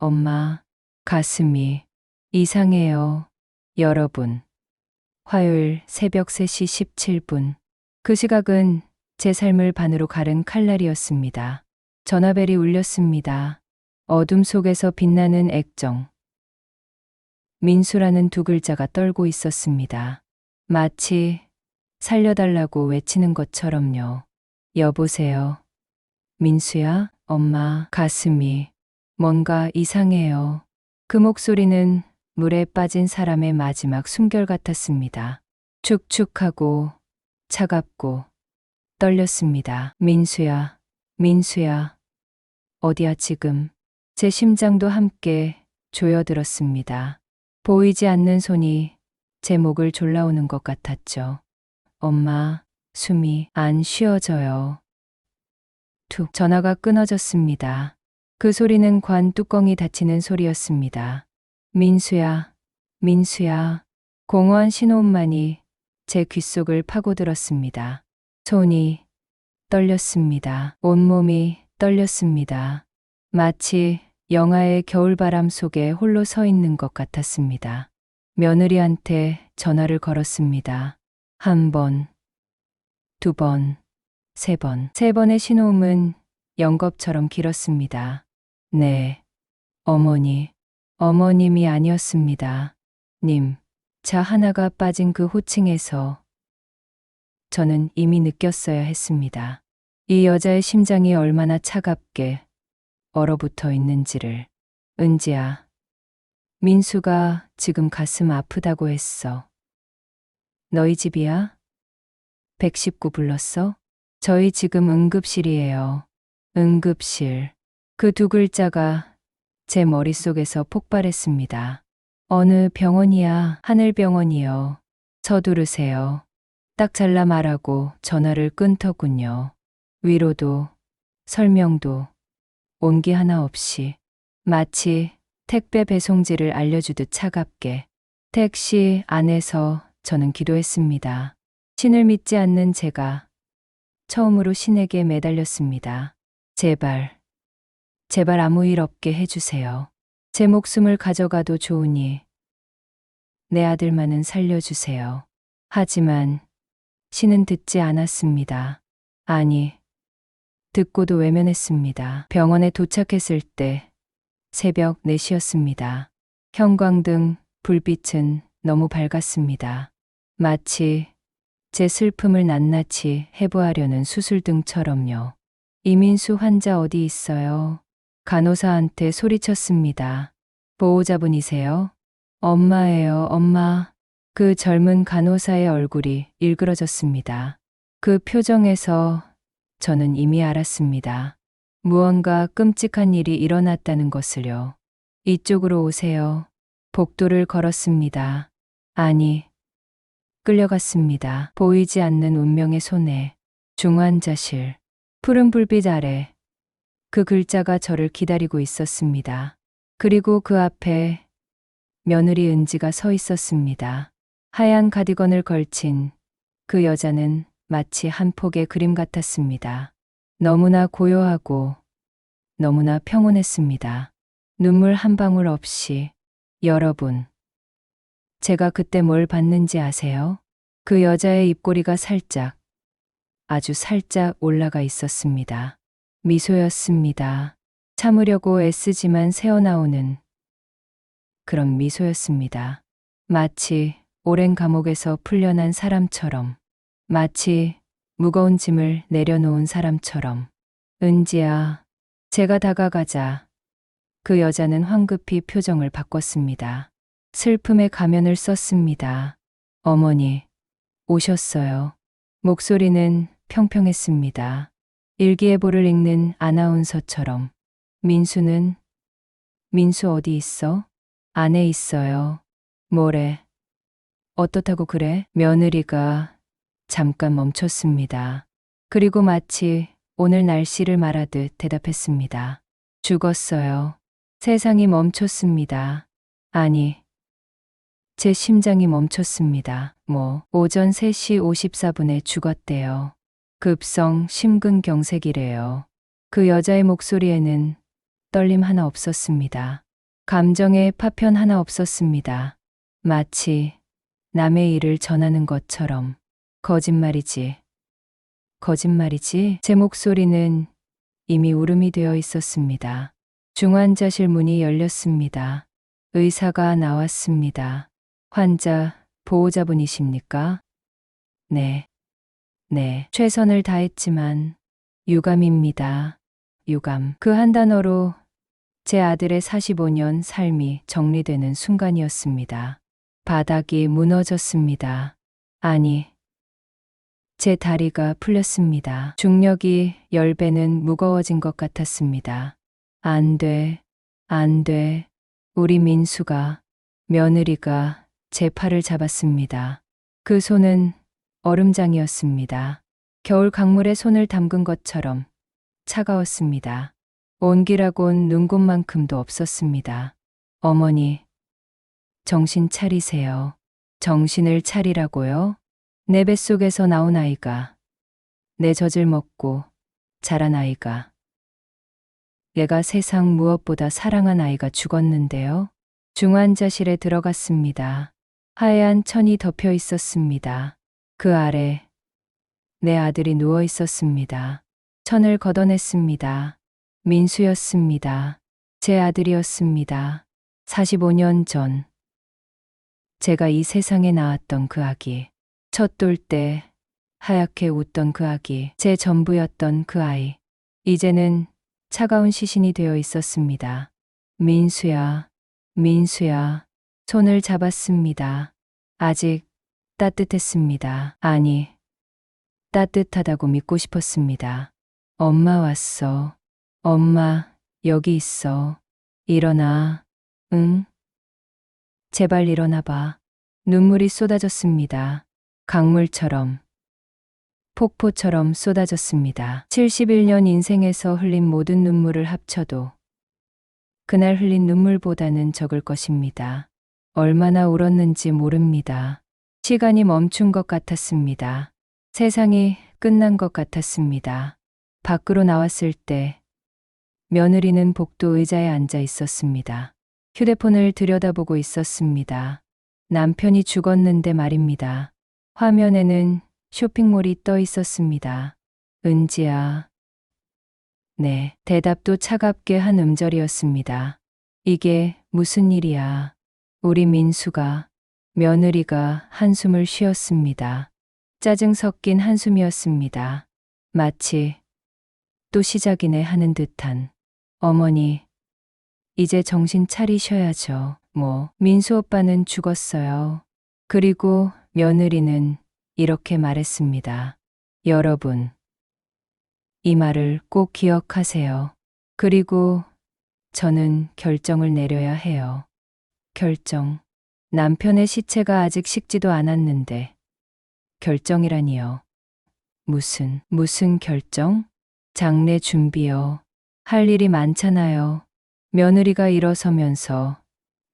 엄마, 가슴이 이상해요. 여러분. 화요일 새벽 3시 17분. 그 시각은 제 삶을 반으로 가른 칼날이었습니다. 전화벨이 울렸습니다. 어둠 속에서 빛나는 액정. 민수라는 두 글자가 떨고 있었습니다. 마치 살려달라고 외치는 것처럼요. 여보세요. 민수야, 엄마, 가슴이 뭔가 이상해요. 그 목소리는 물에 빠진 사람의 마지막 숨결 같았습니다. 축축하고 차갑고 떨렸습니다. 민수야, 민수야. 어디야 지금? 제 심장도 함께 조여들었습니다. 보이지 않는 손이 제 목을 졸라오는 것 같았죠. 엄마, 숨이 안 쉬어져요. 툭, 전화가 끊어졌습니다. 그 소리는 관 뚜껑이 닫히는 소리였습니다. 민수야, 민수야. 공허한 신호음만이 제 귓속을 파고들었습니다. 손이 떨렸습니다. 온몸이 떨렸습니다. 마치 영화의 겨울바람 속에 홀로 서 있는 것 같았습니다. 며느리한테 전화를 걸었습니다. 한 번, 두 번, 세 번. 세 번의 신호음은 영겁처럼 길었습니다. 네, 어머니. 어머님이 아니었습니다. 님. 자 하나가 빠진 그 호칭에서 저는 이미 느꼈어야 했습니다. 이 여자의 심장이 얼마나 차갑게 얼어붙어 있는지를. 은지야, 민수가 지금 가슴 아프다고 했어. 너희 집이야? 119 불렀어? 저희 지금 응급실이에요. 응급실. 그 두 글자가 제 머릿속에서 폭발했습니다. 어느 병원이야? 하늘병원이요. 서두르세요. 딱 잘라 말하고 전화를 끊더군요. 위로도 설명도 온기 하나 없이 마치 택배 배송지를 알려주듯 차갑게. 택시 안에서 저는 기도했습니다. 신을 믿지 않는 제가 처음으로 신에게 매달렸습니다. 제발, 제발 아무 일 없게 해주세요. 제 목숨을 가져가도 좋으니 내 아들만은 살려주세요. 하지만 신은 듣지 않았습니다. 아니, 듣고도 외면했습니다. 병원에 도착했을 때 새벽 4시였습니다. 형광등, 불빛은 너무 밝았습니다. 마치 제 슬픔을 낱낱이 해부하려는 수술등처럼요. 이민수 환자 어디 있어요? 간호사한테 소리쳤습니다. 보호자분이세요? 엄마예요, 엄마. 그 젊은 간호사의 얼굴이 일그러졌습니다. 그 표정에서 저는 이미 알았습니다. 무언가 끔찍한 일이 일어났다는 것을요. 이쪽으로 오세요. 복도를 걸었습니다. 아니, 끌려갔습니다. 보이지 않는 운명의 손에. 중환자실. 푸른 불빛 아래 그 글자가 저를 기다리고 있었습니다. 그리고 그 앞에 며느리 은지가 서 있었습니다. 하얀 가디건을 걸친 그 여자는 마치 한 폭의 그림 같았습니다. 너무나 고요하고 너무나 평온했습니다. 눈물 한 방울 없이. 여러분, 제가 그때 뭘 봤는지 아세요? 그 여자의 입꼬리가 살짝, 아주 살짝 올라가 있었습니다. 미소였습니다. 참으려고 애쓰지만 새어나오는 그런 미소였습니다. 마치 오랜 감옥에서 풀려난 사람처럼, 마치 무거운 짐을 내려놓은 사람처럼. 은지야. 제가 다가가자 그 여자는 황급히 표정을 바꿨습니다. 슬픔의 가면을 썼습니다. 어머니, 오셨어요. 목소리는 평평했습니다. 일기예보를 읽는 아나운서처럼. 민수 어디 있어? 안에 있어요. 뭐래? 어떻다고 그래? 며느리가 잠깐 멈췄습니다. 그리고 마치 오늘 날씨를 말하듯 대답했습니다. 죽었어요. 세상이 멈췄습니다. 아니, 제 심장이 멈췄습니다. 오전 3시 54분에 죽었대요. 급성 심근경색이래요. 그 여자의 목소리에는 떨림 하나 없었습니다. 감정에 파편 하나 없었습니다. 마치 남의 일을 전하는 것처럼. 거짓말이지. 거짓말이지. 제 목소리는 이미 울음이 되어 있었습니다. 중환자실 문이 열렸습니다. 의사가 나왔습니다. 환자 보호자분이십니까? 네. 네. 최선을 다했지만 유감입니다. 유감. 그 한 단어로 제 아들의 45년 삶이 정리되는 순간이었습니다. 바닥이 무너졌습니다. 아니, 제 다리가 풀렸습니다. 중력이 10배는 무거워진 것 같았습니다. 안 돼, 안 돼. 우리 민수가, 며느리가 제 팔을 잡았습니다. 그 손은 얼음장이었습니다. 겨울 강물에 손을 담근 것처럼 차가웠습니다. 온기라곤 눈곱만큼도 없었습니다. 어머니, 정신 차리세요. 정신을 차리라고요? 내 뱃속에서 나온 아이가, 내 젖을 먹고 자란 아이가, 얘가 세상 무엇보다 사랑한 아이가 죽었는데요. 중환자실에 들어갔습니다. 하얀 천이 덮여 있었습니다. 그 아래 내 아들이 누워 있었습니다. 천을 걷어냈습니다. 민수였습니다. 제 아들이었습니다. 45년 전 제가 이 세상에 낳았던 그 아기, 첫 돌 때 하얗게 웃던 그 아기, 제 전부였던 그 아이, 이제는 차가운 시신이 되어 있었습니다. 민수야, 민수야. 손을 잡았습니다. 아직 따뜻했습니다. 아니, 따뜻하다고 믿고 싶었습니다. 엄마 왔어. 엄마, 여기 있어. 일어나. 응? 제발 일어나 봐. 눈물이 쏟아졌습니다. 강물처럼, 폭포처럼 쏟아졌습니다. 71년 인생에서 흘린 모든 눈물을 합쳐도 그날 흘린 눈물보다는 적을 것입니다. 얼마나 울었는지 모릅니다. 시간이 멈춘 것 같았습니다. 세상이 끝난 것 같았습니다. 밖으로 나왔을 때 며느리는 복도 의자에 앉아 있었습니다. 휴대폰을 들여다보고 있었습니다. 남편이 죽었는데 말입니다. 화면에는 쇼핑몰이 떠 있었습니다. 은지야. 네, 대답도 차갑게 한 음절이었습니다. 이게 무슨 일이야. 우리 민수가, 며느리가 한숨을 쉬었습니다. 짜증 섞인 한숨이었습니다. 마치 또 시작이네 하는 듯한. 어머니, 이제 정신 차리셔야죠. 민수 오빠는 죽었어요. 그리고 며느리는 이렇게 말했습니다. 여러분, 이 말을 꼭 기억하세요. 그리고 저는 결정을 내려야 해요. 결정. 남편의 시체가 아직 식지도 않았는데 결정이라니요. 무슨 결정? 장례 준비요. 할 일이 많잖아요. 며느리가 일어서면서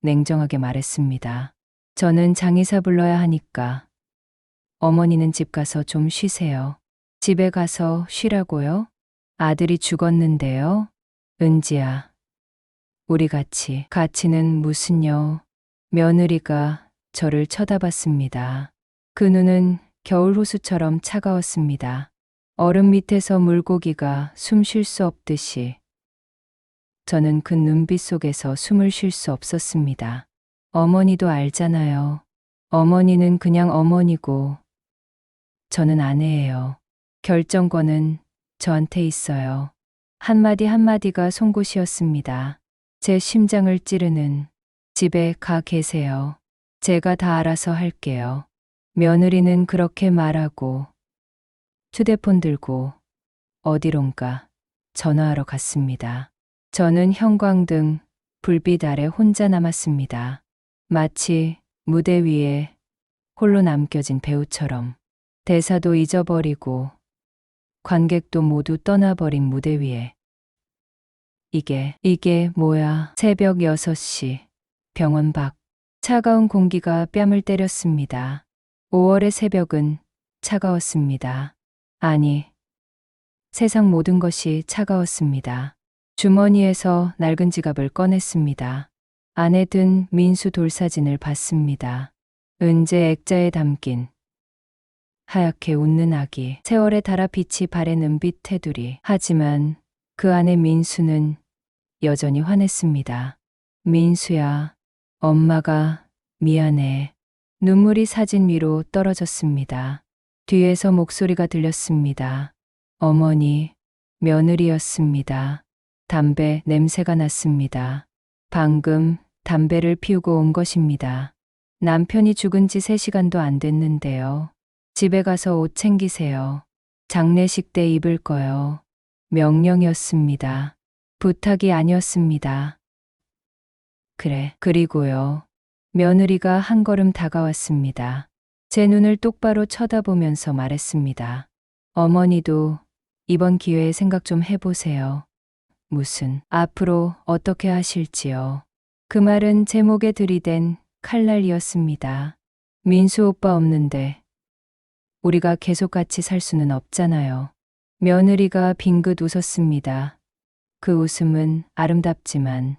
냉정하게 말했습니다. 저는 장의사 불러야 하니까 어머니는 집 가서 좀 쉬세요. 집에 가서 쉬라고요? 아들이 죽었는데요. 은지야, 우리 같이는 무슨요? 며느리가 저를 쳐다봤습니다. 그 눈은 겨울 호수처럼 차가웠습니다. 얼음 밑에서 물고기가 숨 쉴 수 없듯이 저는 그 눈빛 속에서 숨을 쉴 수 없었습니다. 어머니도 알잖아요. 어머니는 그냥 어머니고 저는 아내예요. 결정권은 저한테 있어요. 한마디 한마디가 송곳이었습니다. 제 심장을 찌르는 집에 가 계세요. 제가 다 알아서 할게요. 며느리는 그렇게 말하고 휴대폰 들고 어디론가 전화하러 갔습니다. 저는 형광등, 불빛 아래 혼자 남았습니다. 마치 무대 위에 홀로 남겨진 배우처럼. 대사도 잊어버리고 관객도 모두 떠나버린 무대 위에. 이게 뭐야. 새벽 6시, 병원 밖. 차가운 공기가 뺨을 때렸습니다. 5월의 새벽은 차가웠습니다. 아니, 세상 모든 것이 차가웠습니다. 주머니에서 낡은 지갑을 꺼냈습니다. 안에 든 민수 돌사진을 봤습니다. 은재 액자에 담긴 하얗게 웃는 아기, 세월의 달아 빛이 바랜 은빛 테두리. 하지만 그 안에 민수는 여전히 화냈습니다. 민수야, 엄마가 미안해. 눈물이 사진 위로 떨어졌습니다. 뒤에서 목소리가 들렸습니다. 어머니, 며느리였습니다. 담배 냄새가 났습니다. 방금 담배를 피우고 온 것입니다. 남편이 죽은 지 3시간도 안 됐는데요. 집에 가서 옷 챙기세요. 장례식 때 입을 거요. 명령이었습니다. 부탁이 아니었습니다. 그래, 그리고요. 며느리가 한 걸음 다가왔습니다. 제 눈을 똑바로 쳐다보면서 말했습니다. 어머니도 이번 기회에 생각 좀 해보세요. 무슨, 앞으로 어떻게 하실지요. 그 말은 제 목에 들이댄 칼날이었습니다. 민수 오빠 없는데 우리가 계속 같이 살 수는 없잖아요. 며느리가 빙긋 웃었습니다. 그 웃음은 아름답지만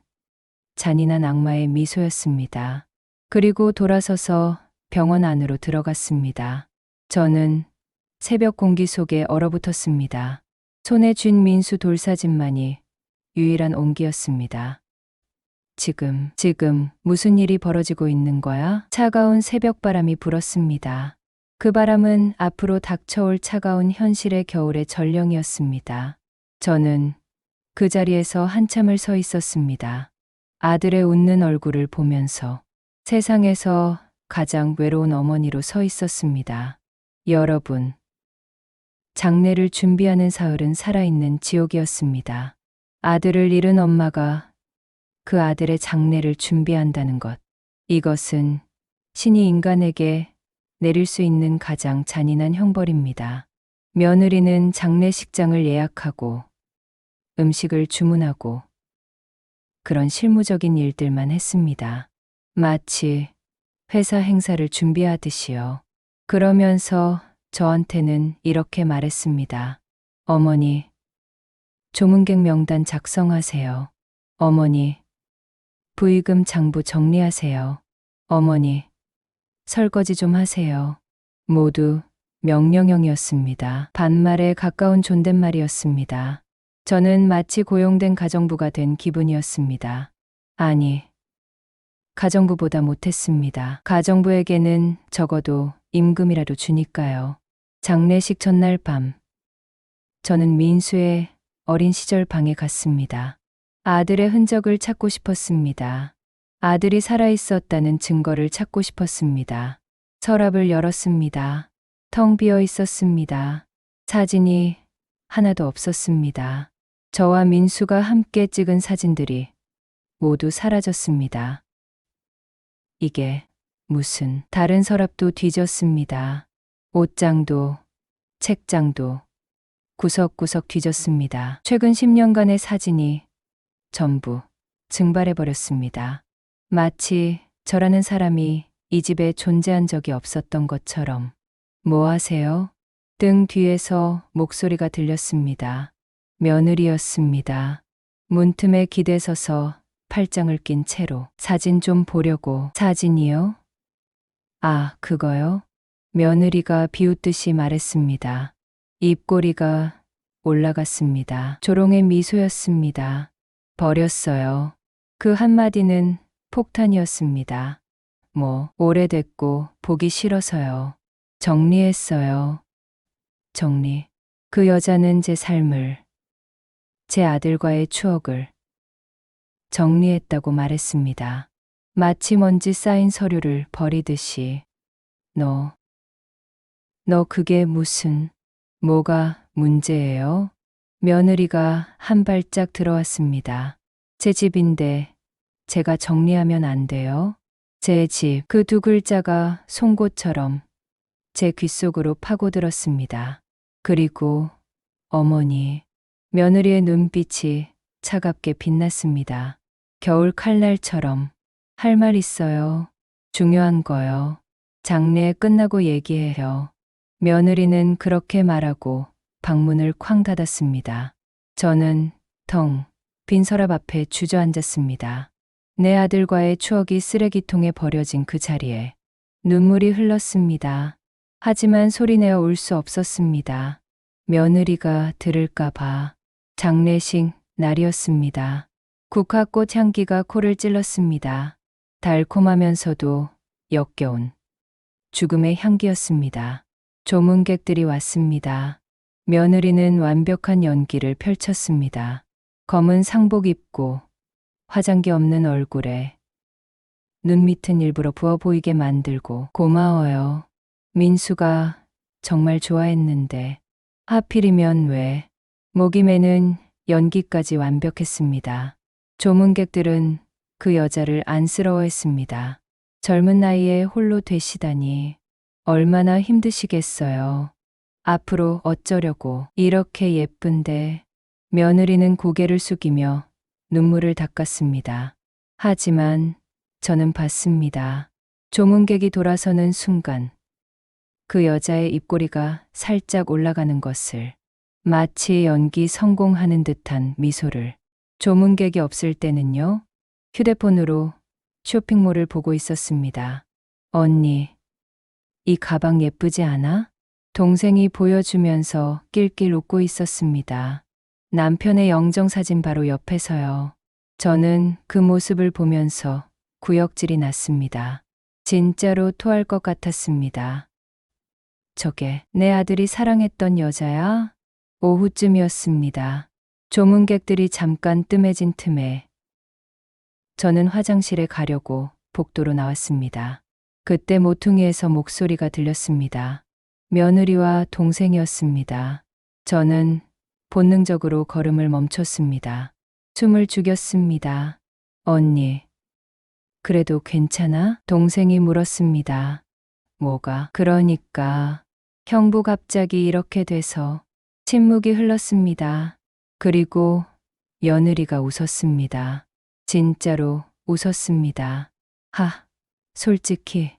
잔인한 악마의 미소였습니다. 그리고 돌아서서 병원 안으로 들어갔습니다. 저는 새벽 공기 속에 얼어붙었습니다. 손에 쥔 민수 돌사진만이 유일한 온기였습니다. 지금 무슨 일이 벌어지고 있는 거야? 차가운 새벽바람이 불었습니다. 그 바람은 앞으로 닥쳐올 차가운 현실의 겨울의 전령이었습니다. 저는 그 자리에서 한참을 서 있었습니다. 아들의 웃는 얼굴을 보면서 세상에서 가장 외로운 어머니로 서 있었습니다. 여러분, 장례를 준비하는 사흘은 살아있는 지옥이었습니다. 아들을 잃은 엄마가 그 아들의 장례를 준비한다는 것. 이것은 신이 인간에게 내릴 수 있는 가장 잔인한 형벌입니다. 며느리는 장례식장을 예약하고 음식을 주문하고 그런 실무적인 일들만 했습니다. 마치 회사 행사를 준비하듯이요. 그러면서 저한테는 이렇게 말했습니다. 어머니, 조문객 명단 작성하세요. 어머니, 부의금 장부 정리하세요. 어머니, 설거지 좀 하세요. 모두 명령형이었습니다. 반말에 가까운 존댓말이었습니다. 저는 마치 고용된 가정부가 된 기분이었습니다. 아니, 가정부보다 못했습니다. 가정부에게는 적어도 임금이라도 주니까요. 장례식 전날 밤, 저는 민수의 어린 시절 방에 갔습니다. 아들의 흔적을 찾고 싶었습니다. 아들이 살아있었다는 증거를 찾고 싶었습니다. 서랍을 열었습니다. 텅 비어 있었습니다. 사진이 하나도 없었습니다. 저와 민수가 함께 찍은 사진들이 모두 사라졌습니다. 이게 무슨, 다른 서랍도 뒤졌습니다. 옷장도, 책장도 구석구석 뒤졌습니다. 최근 10년간의 사진이 전부 증발해버렸습니다. 마치 저라는 사람이 이 집에 존재한 적이 없었던 것처럼. 뭐 하세요? 등 뒤에서 목소리가 들렸습니다. 며느리였습니다. 문틈에 기대서서 팔짱을 낀 채로 사진 좀 보려고. 사진이요? 아, 그거요? 며느리가 비웃듯이 말했습니다. 입꼬리가 올라갔습니다. 조롱의 미소였습니다. 버렸어요. 그 한마디는 폭탄이었습니다. 뭐, 오래됐고 보기 싫어서요. 정리했어요. 정리. 그 여자는 제 삶을, 제 아들과의 추억을 정리했다고 말했습니다. 마치 먼지 쌓인 서류를 버리듯이. 너 그게 무슨, 뭐가 문제예요? 며느리가 한 발짝 들어왔습니다. 제 집인데 제가 정리하면 안 돼요? 제 집, 그 두 글자가 송곳처럼 제 귓속으로 파고들었습니다. 그리고 어머니, 며느리의 눈빛이 차갑게 빛났습니다. 겨울 칼날처럼. 할 말 있어요. 중요한 거요. 장례 끝나고 얘기해요. 며느리는 그렇게 말하고 방문을 쾅 닫았습니다. 저는 텅 빈 서랍 앞에 주저앉았습니다. 내 아들과의 추억이 쓰레기통에 버려진 그 자리에 눈물이 흘렀습니다. 하지만 소리내어 울 수 없었습니다. 며느리가 들을까봐. 장례식 날이었습니다. 국화꽃 향기가 코를 찔렀습니다. 달콤하면서도 역겨운 죽음의 향기였습니다. 조문객들이 왔습니다. 며느리는 완벽한 연기를 펼쳤습니다. 검은 상복 입고 화장기 없는 얼굴에 눈 밑은 일부러 부어 보이게 만들고 고마워요. 민수가 정말 좋아했는데 하필이면 왜. 목임에는 연기까지 완벽했습니다. 조문객들은 그 여자를 안쓰러워했습니다. 젊은 나이에 홀로 되시다니 얼마나 힘드시겠어요. 앞으로 어쩌려고 이렇게 예쁜데. 며느리는 고개를 숙이며 눈물을 닦았습니다. 하지만 저는 봤습니다. 조문객이 돌아서는 순간 그 여자의 입꼬리가 살짝 올라가는 것을, 마치 연기 성공하는 듯한 미소를. 조문객이 없을 때는요, 휴대폰으로 쇼핑몰을 보고 있었습니다. 언니, 이 가방 예쁘지 않아? 동생이 보여주면서 낄낄 웃고 있었습니다. 남편의 영정사진 바로 옆에서요. 저는 그 모습을 보면서 구역질이 났습니다. 진짜로 토할 것 같았습니다. 저게 내 아들이 사랑했던 여자야? 오후쯤이었습니다. 조문객들이 잠깐 뜸해진 틈에 저는 화장실에 가려고 복도로 나왔습니다. 그때 모퉁이에서 목소리가 들렸습니다. 며느리와 동생이었습니다. 저는 본능적으로 걸음을 멈췄습니다. 숨을 죽였습니다. 언니, 그래도 괜찮아? 동생이 물었습니다. 뭐가? 그러니까 형부 갑자기 이렇게 돼서. 침묵이 흘렀습니다. 그리고 며느리가 웃었습니다. 진짜로 웃었습니다. 솔직히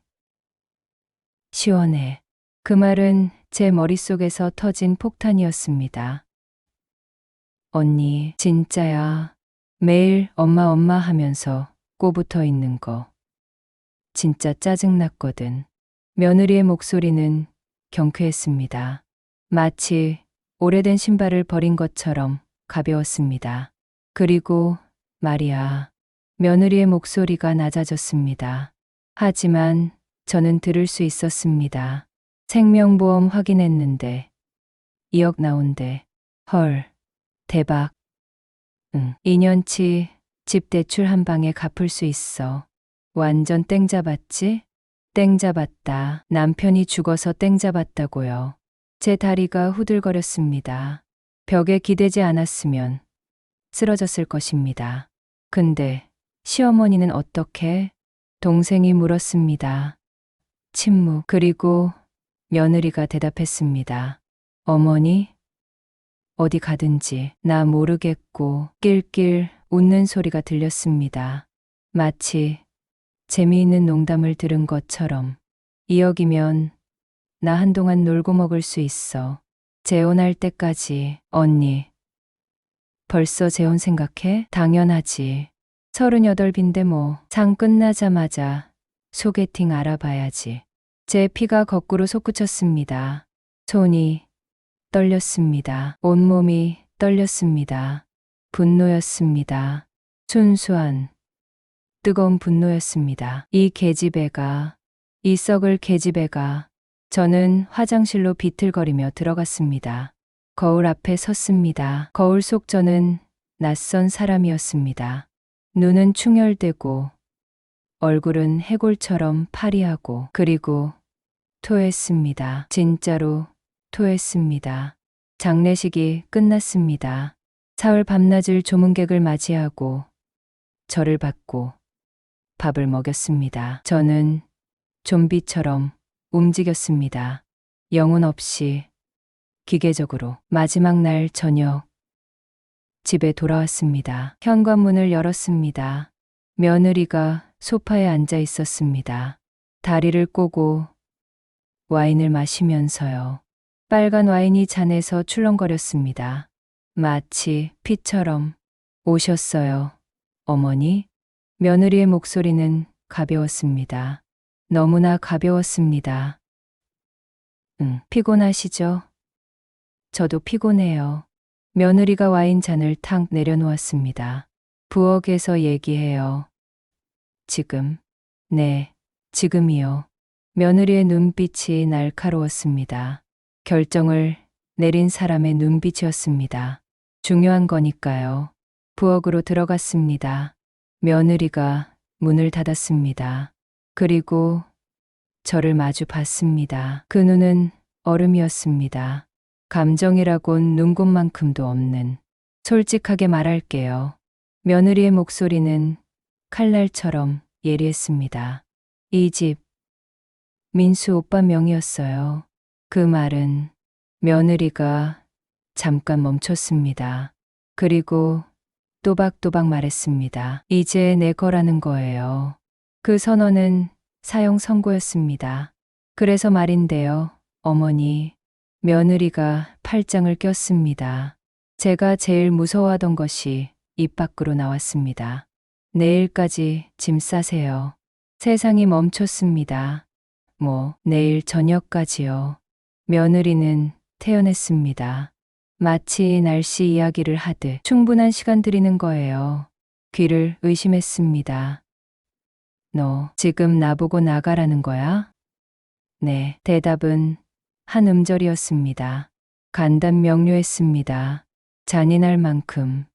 시원해. 그 말은 제 머릿속에서 터진 폭탄이었습니다. 언니, 진짜야. 매일 엄마 하면서 꼬붙어 있는 거. 진짜 짜증났거든. 며느리의 목소리는 경쾌했습니다. 마치 오래된 신발을 버린 것처럼 가벼웠습니다. 그리고 말이야. 며느리의 목소리가 낮아졌습니다. 하지만 저는 들을 수 있었습니다. 생명보험 확인했는데 2억 나온대. 헐, 대박. 응, 2년치 집 대출 한 방에 갚을 수 있어. 완전 땡 잡았지? 땡 잡았다. 남편이 죽어서 땡 잡았다고요. 제 다리가 후들거렸습니다. 벽에 기대지 않았으면 쓰러졌을 것입니다. 근데 시어머니는 어떻게? 동생이 물었습니다. 침묵. 그리고 며느리가 대답했습니다. 어머니? 어디 가든지 나 모르겠고. 낄낄 웃는 소리가 들렸습니다. 마치 재미있는 농담을 들은 것처럼. 2억이면 나 한동안 놀고 먹을 수 있어. 재혼할 때까지. 언니, 벌써 재혼 생각해? 당연하지. 38인데 뭐. 상 끝나자마자 소개팅 알아봐야지. 제 피가 거꾸로 솟구쳤습니다. 손이 떨렸습니다. 온몸이 떨렸습니다. 분노였습니다. 순수한 뜨거운 분노였습니다. 이 계집애가, 이 썩을 계집애가. 저는 화장실로 비틀거리며 들어갔습니다. 거울 앞에 섰습니다. 거울 속 저는 낯선 사람이었습니다. 눈은 충혈되고 얼굴은 해골처럼 파리하고. 그리고 토했습니다. 진짜로 토했습니다. 장례식이 끝났습니다. 사흘 밤낮을 조문객을 맞이하고 절을 받고 밥을 먹였습니다. 저는 좀비처럼 움직였습니다. 영혼 없이 기계적으로. 마지막 날 저녁 집에 돌아왔습니다. 현관문을 열었습니다. 며느리가 소파에 앉아 있었습니다. 다리를 꼬고 와인을 마시면서요. 빨간 와인이 잔에서 출렁거렸습니다. 마치 피처럼. 오셨어요, 어머니? 며느리의 목소리는 가벼웠습니다. 너무나 가벼웠습니다. 피곤하시죠? 저도 피곤해요. 며느리가 와인잔을 탁 내려놓았습니다. 부엌에서 얘기해요. 지금. 네, 지금이요. 며느리의 눈빛이 날카로웠습니다. 결정을 내린 사람의 눈빛이었습니다. 중요한 거니까요. 부엌으로 들어갔습니다. 며느리가 문을 닫았습니다. 그리고 저를 마주 봤습니다. 그 눈은 얼음이었습니다. 감정이라곤 눈곱만큼도 없는. 솔직하게 말할게요. 며느리의 목소리는 칼날처럼 예리했습니다. 이 집, 민수 오빠 명이었어요. 그 말은 며느리가 잠깐 멈췄습니다. 그리고 또박또박 말했습니다. 이제 내 거라는 거예요. 그 선언은 사형 선고였습니다. 그래서 말인데요, 어머니. 며느리가 팔짱을 꼈습니다. 제가 제일 무서워하던 것이 입 밖으로 나왔습니다. 내일까지 짐 싸세요. 세상이 멈췄습니다. 내일 저녁까지요. 며느리는 태연했습니다. 마치 날씨 이야기를 하듯 충분한 시간 드리는 거예요. 귀를 의심했습니다. 너 지금 나보고 나가라는 거야? 네, 대답은 한 음절이었습니다. 간단 명료했습니다. 잔인할 만큼.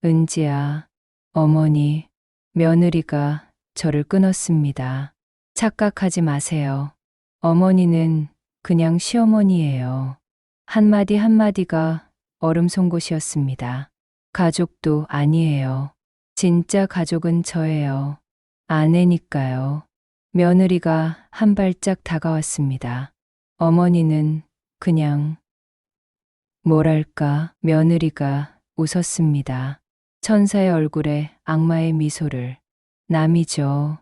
은지야, 어머니, 며느리가 저를 끊었습니다. 착각하지 마세요. 어머니는 그냥 시어머니예요. 한마디 한마디가 얼음 송곳이었습니다. 가족도 아니에요. 진짜 가족은 저예요. 아내니까요. 며느리가 한 발짝 다가왔습니다. 어머니는 그냥 뭐랄까 며느리가 웃었습니다. 천사의 얼굴에 악마의 미소를. 남이죠.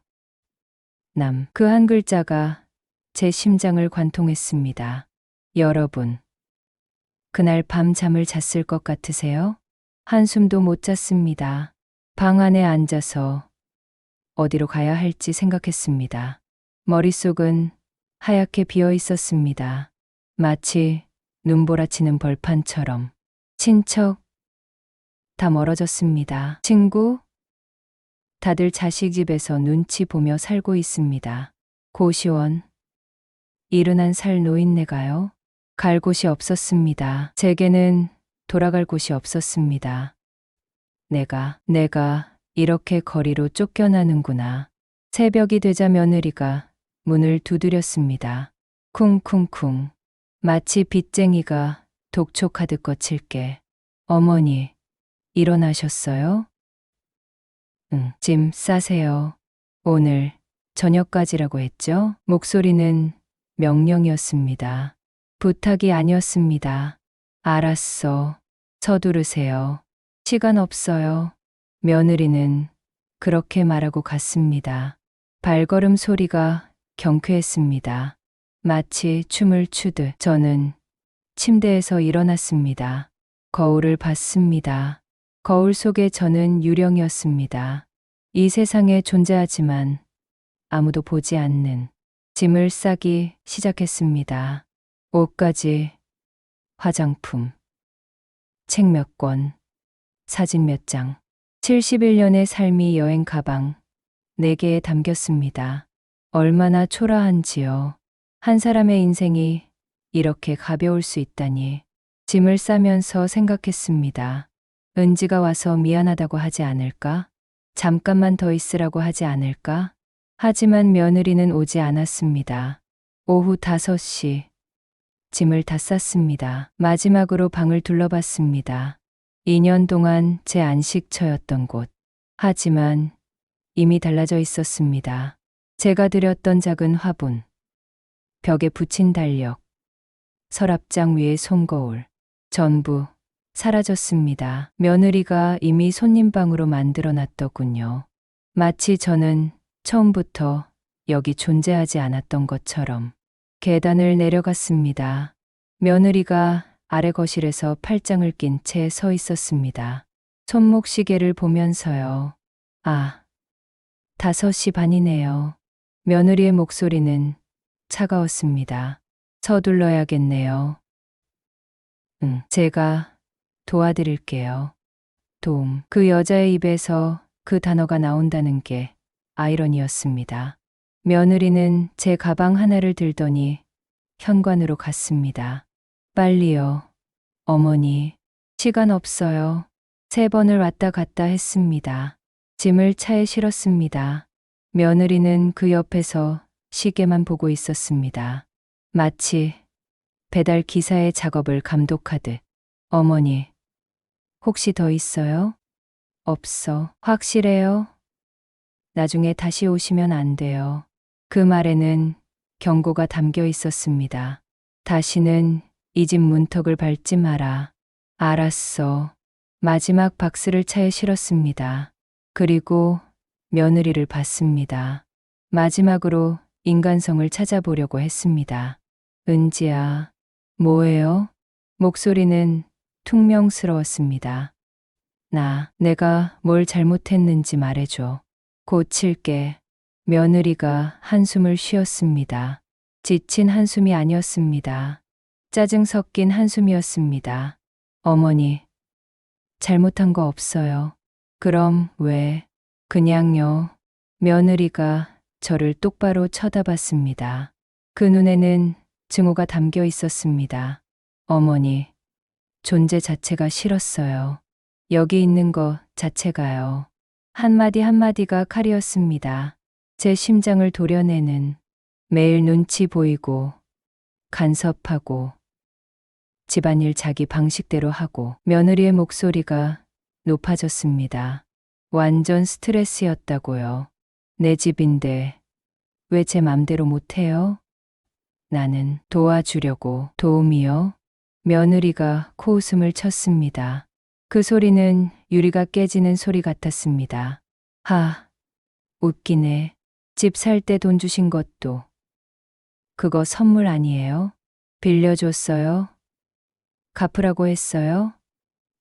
남. 그 한 글자가 제 심장을 관통했습니다. 여러분, 그날 밤 잠을 잤을 것 같으세요? 한숨도 못 잤습니다. 방 안에 앉아서 어디로 가야 할지 생각했습니다. 머릿속은 하얗게 비어 있었습니다. 마치 눈보라치는 벌판처럼. 친척, 다 멀어졌습니다. 친구, 다들 자식 집에서 눈치 보며 살고 있습니다. 고시원, 이른한 살 노인네가요. 갈 곳이 없었습니다. 제게는 돌아갈 곳이 없었습니다. 내가 이렇게 거리로 쫓겨나는구나. 새벽이 되자 며느리가 문을 두드렸습니다. 쿵쿵쿵. 마치 빚쟁이가 독촉하듯 거칠게. 어머니, 일어나셨어요? 짐 싸세요. 오늘 저녁까지라고 했죠? 목소리는 명령이었습니다. 부탁이 아니었습니다. 알았어. 서두르세요. 시간 없어요. 며느리는 그렇게 말하고 갔습니다. 발걸음 소리가 경쾌했습니다. 마치 춤을 추듯. 저는 침대에서 일어났습니다. 거울을 봤습니다. 거울 속에 저는 유령이었습니다. 이 세상에 존재하지만 아무도 보지 않는. 짐을 싸기 시작했습니다. 옷까지, 화장품, 책 몇 권, 사진 몇 장. 71년의 삶이 여행 가방 4개에 담겼습니다. 얼마나 초라한지요. 한 사람의 인생이 이렇게 가벼울 수 있다니. 짐을 싸면서 생각했습니다. 은지가 와서 미안하다고 하지 않을까? 잠깐만 더 있으라고 하지 않을까? 하지만 며느리는 오지 않았습니다. 오후 5시. 짐을 다 쌌습니다. 마지막으로 방을 둘러봤습니다. 2년 동안 제 안식처였던 곳. 하지만 이미 달라져 있었습니다. 제가 들였던 작은 화분, 벽에 붙인 달력, 서랍장 위의 손거울, 전부 사라졌습니다. 며느리가 이미 손님방으로 만들어 놨더군요. 마치 저는 처음부터 여기 존재하지 않았던 것처럼. 계단을 내려갔습니다. 며느리가 아래 거실에서 팔짱을 낀 채 서 있었습니다. 손목 시계를 보면서요. 아, 5시 반이네요. 며느리의 목소리는 차가웠습니다. 서둘러야겠네요. 응, 제가 도와드릴게요. 도움. 그 여자의 입에서 그 단어가 나온다는 게 아이러니였습니다. 며느리는 제 가방 하나를 들더니 현관으로 갔습니다. 빨리요. 어머니. 시간 없어요. 3번을 왔다 갔다 했습니다. 짐을 차에 실었습니다. 며느리는 그 옆에서 시계만 보고 있었습니다. 마치 배달 기사의 작업을 감독하듯. 어머니, 혹시 더 있어요? 없어. 확실해요? 나중에 다시 오시면 안 돼요. 그 말에는 경고가 담겨 있었습니다. 다시는 이 집 문턱을 밟지 마라. 알았어. 마지막 박스를 차에 실었습니다. 그리고 며느리를 봤습니다. 마지막으로 인간성을 찾아보려고 했습니다. 은지야, 뭐예요? 목소리는 퉁명스러웠습니다. 내가 뭘 잘못했는지 말해줘. 고칠게. 며느리가 한숨을 쉬었습니다. 지친 한숨이 아니었습니다. 짜증 섞인 한숨이었습니다. 어머니, 잘못한 거 없어요. 그럼 왜? 그냥요. 며느리가 저를 똑바로 쳐다봤습니다. 그 눈에는 증오가 담겨 있었습니다. 어머니, 존재 자체가 싫었어요. 여기 있는 거 자체가요. 한마디 한마디가 칼이었습니다. 제 심장을 도려내는, 매일 눈치 보이고 간섭하고 집안일 자기 방식대로 하고. 며느리의 목소리가 높아졌습니다. 완전 스트레스였다고요. 내 집인데 왜 제 맘대로 못해요? 나는 도와주려고. 도움이요? 며느리가 코웃음을 쳤습니다. 그 소리는 유리가 깨지는 소리 같았습니다. 웃기네. 집 살 때 돈 주신 것도 그거 선물 아니에요? 빌려줬어요? 갚으라고 했어요?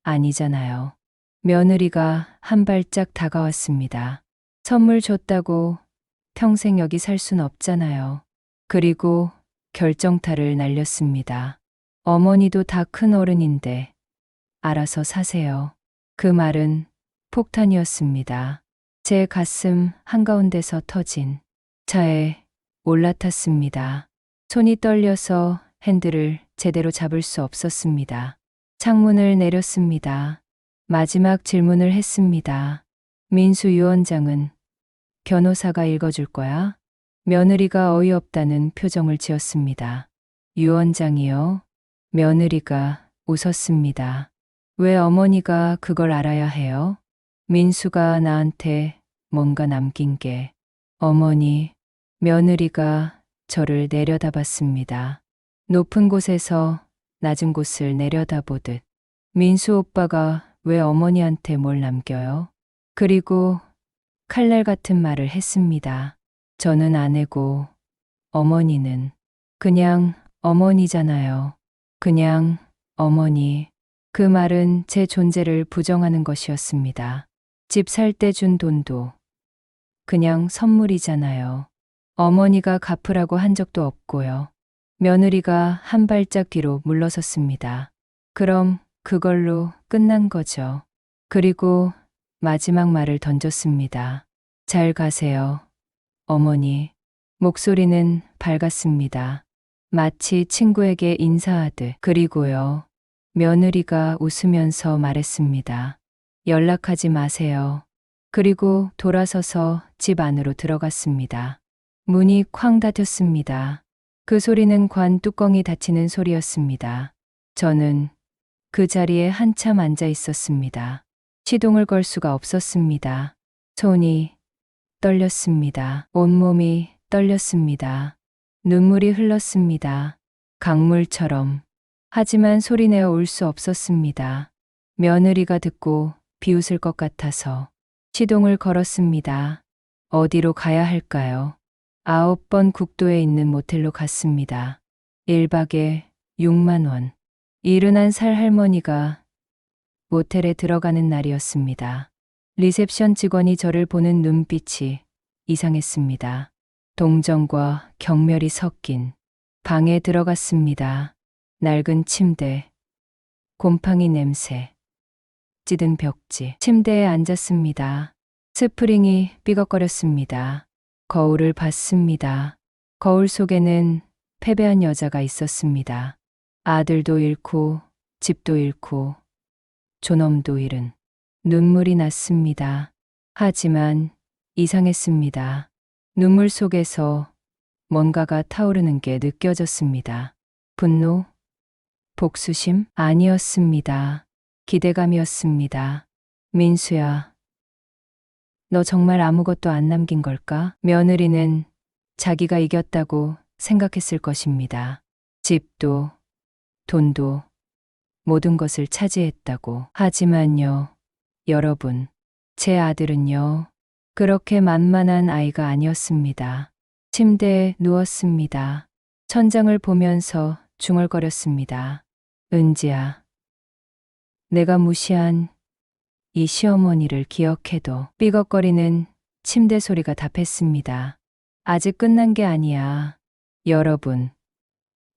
아니잖아요. 며느리가 한 발짝 다가왔습니다. 선물 줬다고 평생 여기 살 순 없잖아요. 그리고 결정타를 날렸습니다. 어머니도 다 큰 어른인데 알아서 사세요. 그 말은 폭탄이었습니다. 제 가슴 한가운데서 터진 차에 올라탔습니다. 손이 떨려서 핸들을 제대로 잡을 수 없었습니다. 창문을 내렸습니다. 마지막 질문을 했습니다. 민수 유원장은 변호사가 읽어줄 거야? 며느리가 어이없다는 표정을 지었습니다. 유원장이요? 며느리가 웃었습니다. 왜 어머니가 그걸 알아야 해요? 민수가 나한테 뭔가 남긴 게. 어머니, 며느리가 저를 내려다봤습니다. 높은 곳에서 낮은 곳을 내려다보듯. 민수 오빠가 왜 어머니한테 뭘 남겨요? 그리고 칼날 같은 말을 했습니다. 저는 아내고 어머니는 그냥 어머니잖아요. 그냥 어머니. 그 말은 제 존재를 부정하는 것이었습니다. 집 살 때 준 돈도 그냥 선물이잖아요. 어머니가 갚으라고 한 적도 없고요. 며느리가 한 발짝 뒤로 물러섰습니다. 그럼 그걸로 끝난 거죠. 그리고 마지막 말을 던졌습니다. 잘 가세요. 어머니. 목소리는 밝았습니다. 마치 친구에게 인사하듯. 그리고요. 며느리가 웃으면서 말했습니다. 연락하지 마세요. 그리고 돌아서서 집 안으로 들어갔습니다. 문이 쾅 닫혔습니다. 그 소리는 관 뚜껑이 닫히는 소리였습니다. 저는 그 자리에 한참 앉아 있었습니다. 시동을 걸 수가 없었습니다. 손이 떨렸습니다. 온몸이 떨렸습니다. 눈물이 흘렀습니다. 강물처럼. 하지만 소리내어 울 수 없었습니다. 며느리가 듣고 비웃을 것 같아서 시동을 걸었습니다. 어디로 가야 할까요? 9번 국도에 있는 모텔로 갔습니다. 1박에 6만 원. 71살 할머니가 모텔에 들어가는 날이었습니다. 리셉션 직원이 저를 보는 눈빛이 이상했습니다. 동정과 경멸이 섞인 방에 들어갔습니다. 낡은 침대, 곰팡이 냄새, 찌든 벽지. 침대에 앉았습니다. 스프링이 삐걱거렸습니다. 거울을 봤습니다. 거울 속에는 패배한 여자가 있었습니다. 아들도 잃고 집도 잃고 존엄도 잃은. 눈물이 났습니다. 하지만 이상했습니다. 눈물 속에서 뭔가가 타오르는 게 느껴졌습니다. 분노? 복수심? 아니었습니다. 기대감이었습니다. 민수야, 너 정말 아무것도 안 남긴 걸까? 며느리는 자기가 이겼다고 생각했을 것입니다. 집도, 돈도, 모든 것을 차지했다고. 하지만요, 여러분, 제 아들은요, 그렇게 만만한 아이가 아니었습니다. 침대에 누웠습니다. 천장을 보면서 중얼거렸습니다. 은지야, 내가 무시한 이 시어머니를 기억해도. 삐걱거리는 침대 소리가 답했습니다. 아직 끝난 게 아니야. 여러분,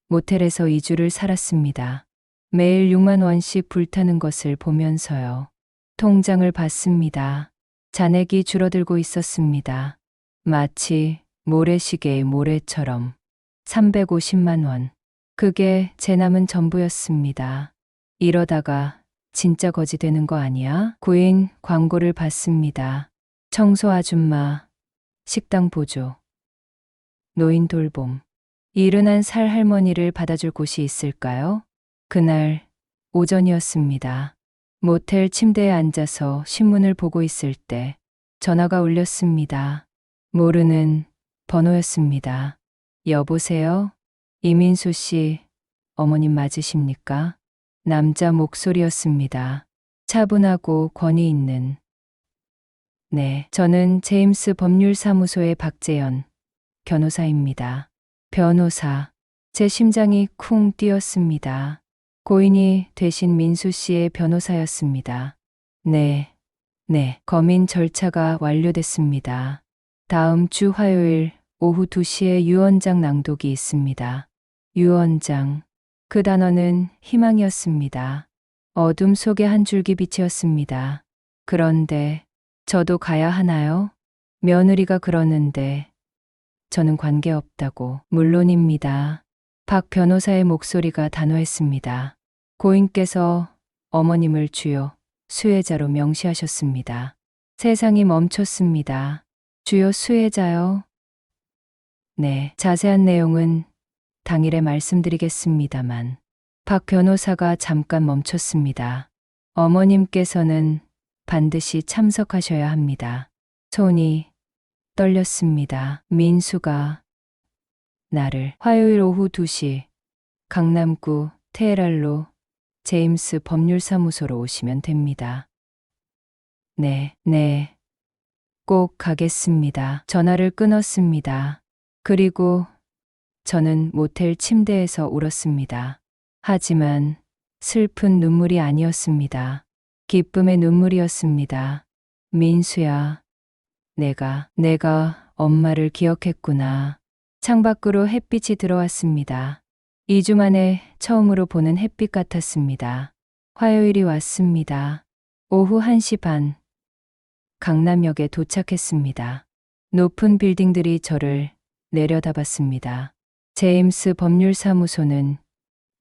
모텔에서 2주를 살았습니다. 매일 6만 원씩 불타는 것을 보면서요. 통장을 봤습니다. 잔액이 줄어들고 있었습니다. 마치 모래시계의 모래처럼. 350만 원. 그게 제 남은 전부였습니다. 이러다가 진짜 거지 되는 거 아니야? 구인 광고를 봤습니다. 청소 아줌마, 식당 보조, 노인 돌봄. 이른한 살 할머니를 받아줄 곳이 있을까요? 그날 오전이었습니다. 모텔 침대에 앉아서 신문을 보고 있을 때 전화가 울렸습니다. 모르는 번호였습니다. 여보세요? 이민수 씨, 어머님 맞으십니까? 남자 목소리였습니다. 차분하고 권위 있는. 네, 저는 제임스 법률사무소의 박재현 변호사입니다. 변호사. 제 심장이 쿵 뛰었습니다. 고인이 되신 민수 씨의 변호사였습니다. 네, 검인 절차가 완료됐습니다. 다음 주 화요일 오후 2시에 유언장 낭독이 있습니다. 유언장. 그 단어는 희망이었습니다. 어둠 속의 한 줄기 빛이었습니다. 그런데 저도 가야 하나요? 며느리가 그러는데 저는 관계없다고. 물론입니다. 박 변호사의 목소리가 단호했습니다. 고인께서 어머님을 주요 수혜자로 명시하셨습니다. 세상이 멈췄습니다. 주요 수혜자요? 네, 자세한 내용은 당일에 말씀드리겠습니다만. 박 변호사가 잠깐 멈췄습니다. 어머님께서는 반드시 참석하셔야 합니다. 손이 떨렸습니다. 민수가 나를. 화요일 오후 2시 강남구 테헤랄로 제임스 법률사무소로 오시면 됩니다. 네, 꼭 가겠습니다. 전화를 끊었습니다. 그리고 저는 모텔 침대에서 울었습니다. 하지만 슬픈 눈물이 아니었습니다. 기쁨의 눈물이었습니다. 민수야, 내가 엄마를 기억했구나. 창밖으로 햇빛이 들어왔습니다. 2주 만에 처음으로 보는 햇빛 같았습니다. 화요일이 왔습니다. 오후 1시 반. 강남역에 도착했습니다. 높은 빌딩들이 저를 내려다봤습니다. 제임스 법률사무소는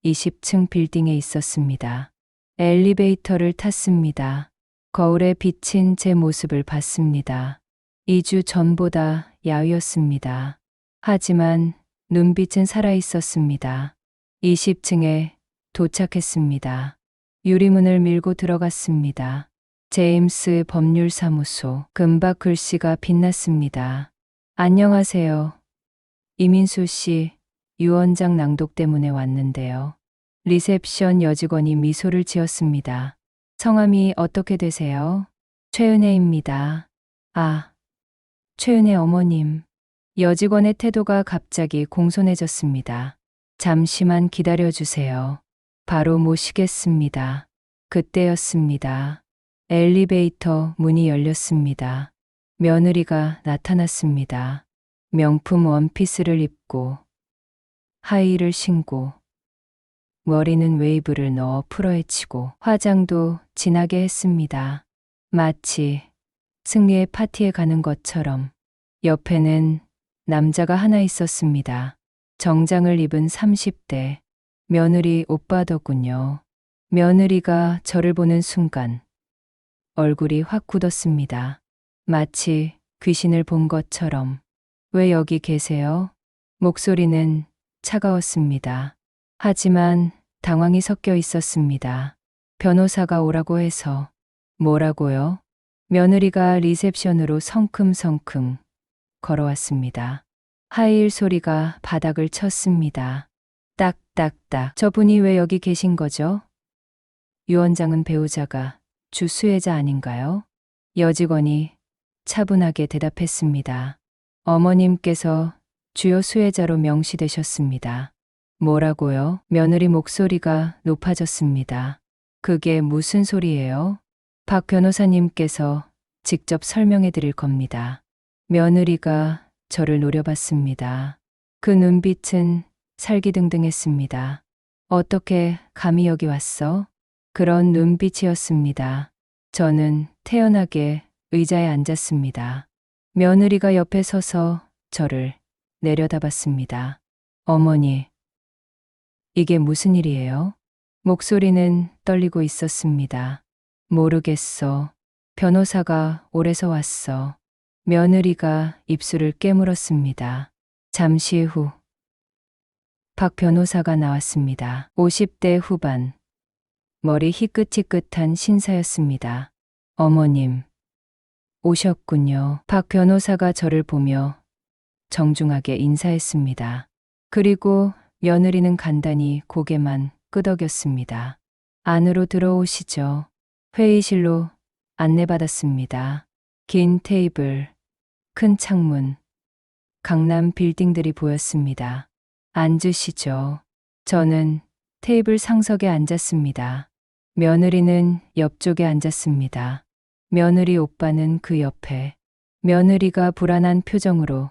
20층 빌딩에 있었습니다. 엘리베이터를 탔습니다. 거울에 비친 제 모습을 봤습니다. 2주 전보다 야위었습니다. 하지만 눈빛은 살아있었습니다. 20층에 도착했습니다. 유리문을 밀고 들어갔습니다. 제임스 법률사무소. 금박 글씨가 빛났습니다. 안녕하세요. 이민수 씨, 유언장 낭독 때문에 왔는데요. 리셉션 여직원이 미소를 지었습니다. 성함이 어떻게 되세요? 최은혜입니다. 아, 최은혜 어머님. 여직원의 태도가 갑자기 공손해졌습니다. 잠시만 기다려주세요. 바로 모시겠습니다. 그때였습니다. 엘리베이터 문이 열렸습니다. 며느리가 나타났습니다. 명품 원피스를 입고 하이힐을 신고 머리는 웨이브를 넣어 풀어헤치고 화장도 진하게 했습니다. 마치 승리의 파티에 가는 것처럼. 옆에는 남자가 하나 있었습니다. 정장을 입은 30대. 며느리 오빠더군요. 며느리가 저를 보는 순간 얼굴이 확 굳었습니다. 마치 귀신을 본 것처럼. 왜 여기 계세요? 목소리는 차가웠습니다. 하지만 당황이 섞여 있었습니다. 변호사가 오라고 해서. 뭐라고요? 며느리가 리셉션으로 성큼성큼 걸어왔습니다. 하이힐 소리가 바닥을 쳤습니다. 딱딱딱. 저분이 왜 여기 계신 거죠? 유원장은 배우자가 주 수혜자 아닌가요? 여직원이 차분하게 대답했습니다. 어머님께서 주요 수혜자로 명시되셨습니다. 뭐라고요? 며느리 목소리가 높아졌습니다. 그게 무슨 소리예요? 박 변호사님께서 직접 설명해 드릴 겁니다. 며느리가 저를 노려봤습니다. 그 눈빛은 살기등등했습니다. 어떻게 감히 여기 왔어? 그런 눈빛이었습니다. 저는 태연하게 의자에 앉았습니다. 며느리가 옆에 서서 저를 내려다봤습니다. 어머니, 이게 무슨 일이에요? 목소리는 떨리고 있었습니다. 모르겠어. 변호사가 오래서 왔어. 며느리가 입술을 깨물었습니다. 잠시 후 박 변호사가 나왔습니다. 50대 후반. 머리 희끗희끗한 신사였습니다. 어머님, 오셨군요. 박 변호사가 저를 보며 정중하게 인사했습니다. 그리고 며느리는 간단히 고개만 끄덕였습니다. 안으로 들어오시죠. 회의실로 안내받았습니다. 긴 테이블, 큰 창문, 강남 빌딩들이 보였습니다. 앉으시죠. 저는 테이블 상석에 앉았습니다. 며느리는 옆쪽에 앉았습니다. 며느리 오빠는 그 옆에. 며느리가 불안한 표정으로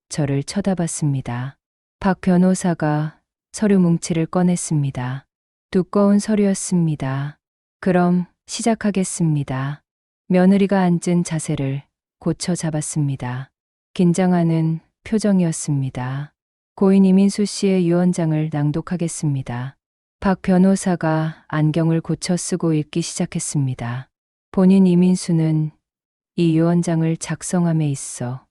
저를 쳐다봤습니다. 박 변호사가 서류 뭉치를 꺼냈습니다. 두꺼운 서류였습니다. 그럼 시작하겠습니다. 며느리가 앉은 자세를 고쳐 잡았습니다. 긴장하는 표정이었습니다. 고인 이민수 씨의 유언장을 낭독하겠습니다. 박 변호사가 안경을 고쳐 쓰고 읽기 시작했습니다. 본인 이민수는 이 유언장을 작성함에 있어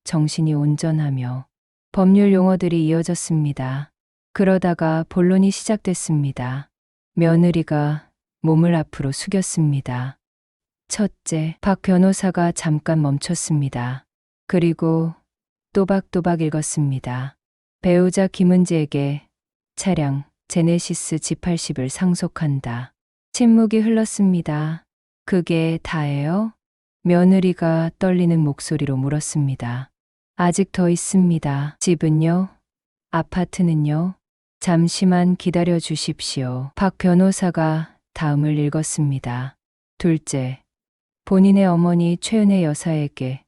정신이 온전하며 법률 용어들이 이어졌습니다. 그러다가 본론이 시작됐습니다. 며느리가 몸을 앞으로 숙였습니다. 첫째, 박 변호사가 잠깐 멈췄습니다. 그리고 또박또박 읽었습니다. 배우자 김은지에게 차량 제네시스 G80을 상속한다. 침묵이 흘렀습니다. 그게 다예요? 며느리가 떨리는 목소리로 물었습니다. 아직 더 있습니다. 집은요? 아파트는요? 잠시만 기다려 주십시오. 박 변호사가 다음을 읽었습니다. 둘째, 본인의 어머니 최은혜 여사에게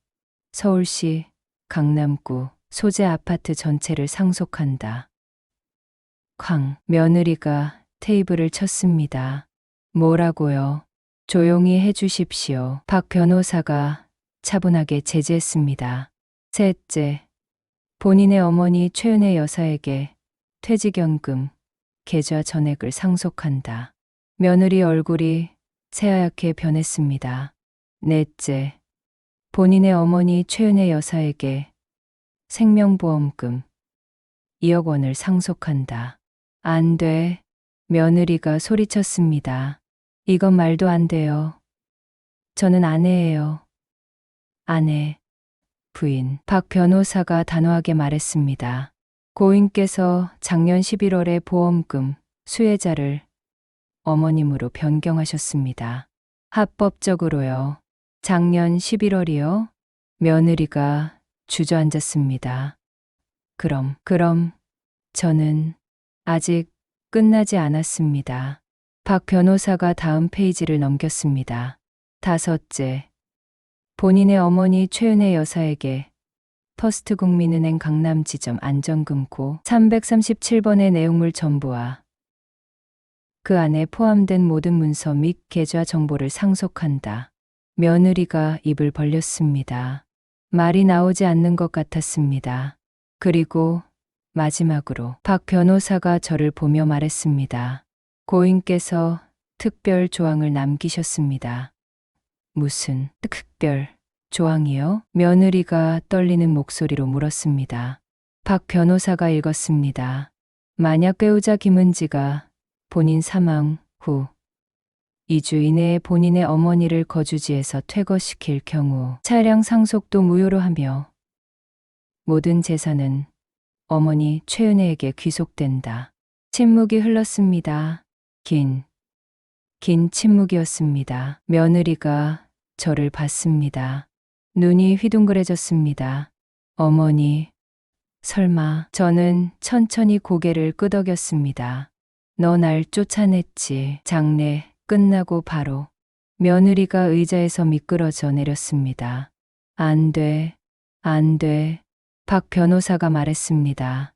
서울시 강남구 소재 아파트 전체를 상속한다. 쾅, 며느리가 테이블을 쳤습니다. 뭐라고요? 조용히 해주십시오. 박 변호사가 차분하게 제지했습니다. 셋째, 본인의 어머니 최은혜 여사에게 퇴직연금 계좌 전액을 상속한다. 며느리 얼굴이 새하얗게 변했습니다. 넷째, 본인의 어머니 최은혜 여사에게 생명보험금 2억 원을 상속한다. 안 돼. 며느리가 소리쳤습니다. 이건 말도 안 돼요. 저는 아내예요. 아내, 부인. 박 변호사가 단호하게 말했습니다. 고인께서 작년 11월에 보험금 수혜자를 어머님으로 변경하셨습니다. 합법적으로요. 작년 11월이요? 며느리가 주저앉았습니다. 그럼 저는 아직 끝나지 않았습니다. 박 변호사가 다음 페이지를 넘겼습니다. 다섯째, 본인의 어머니 최은혜 여사에게 퍼스트국민은행 강남지점 안전금고 337번의 내용물 전부와 그 안에 포함된 모든 문서 및 계좌 정보를 상속한다. 며느리가 입을 벌렸습니다. 말이 나오지 않는 것 같았습니다. 그리고 마지막으로 박 변호사가 저를 보며 말했습니다. 고인께서 특별 조항을 남기셨습니다. 무슨 특별 조항이요? 며느리가 떨리는 목소리로 물었습니다. 박 변호사가 읽었습니다. 만약 배우자 김은지가 본인 사망 후 2주 이내에 본인의 어머니를 거주지에서 퇴거시킬 경우 차량 상속도 무효로 하며 모든 재산은 어머니 최은혜에게 귀속된다. 침묵이 흘렀습니다. 긴 침묵이었습니다. 며느리가 저를 봤습니다. 눈이 휘둥그레졌습니다. 어머니, 설마. 저는 천천히 고개를 끄덕였습니다. 너 날 쫓아냈지. 장례 끝나고 바로. 며느리가 의자에서 미끄러져 내렸습니다. 안 돼, 안 돼. 박 변호사가 말했습니다.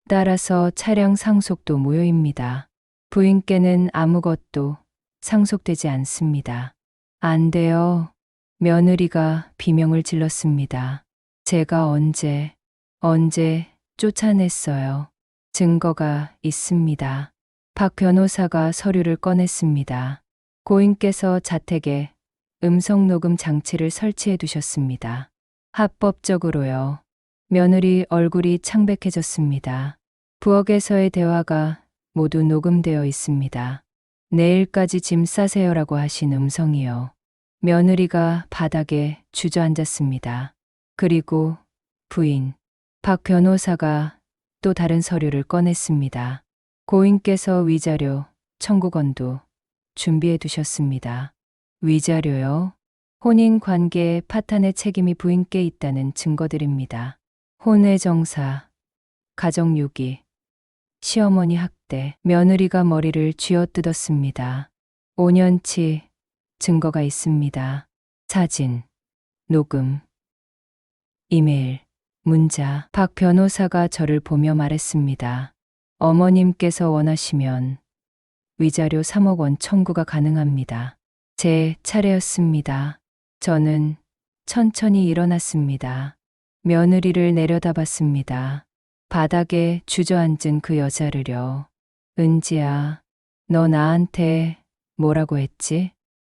따라서 차량 상속도 무효입니다. 부인께는 아무것도 상속되지 않습니다. 안 돼요. 며느리가 비명을 질렀습니다. 제가 언제 쫓아냈어요. 증거가 있습니다. 박 변호사가 서류를 꺼냈습니다. 고인께서 자택에 음성 녹음 장치를 설치해 두셨습니다. 합법적으로요. 며느리 얼굴이 창백해졌습니다. 부엌에서의 대화가 모두 녹음되어 있습니다. 내일까지 짐 싸세요라고 하신 음성이요. 며느리가 바닥에 주저앉았습니다. 그리고 부인, 박 변호사가 또 다른 서류를 꺼냈습니다. 고인께서 위자료 청구건도 준비해 두셨습니다. 위자료요? 혼인 관계의 파탄의 책임이 부인께 있다는 증거들입니다. 혼외정사, 가정유기, 시어머니 학대, 며느리가 머리를 쥐어뜯었습니다. 5년치 증거가 있습니다. 사진, 녹음, 이메일, 문자. 박 변호사가 저를 보며 말했습니다. 어머님께서 원하시면 위자료 3억 원 청구가 가능합니다. 제 차례였습니다. 저는 천천히 일어났습니다. 며느리를 내려다봤습니다. 바닥에 주저앉은 그 여자를요. 은지야, 너 나한테 뭐라고 했지?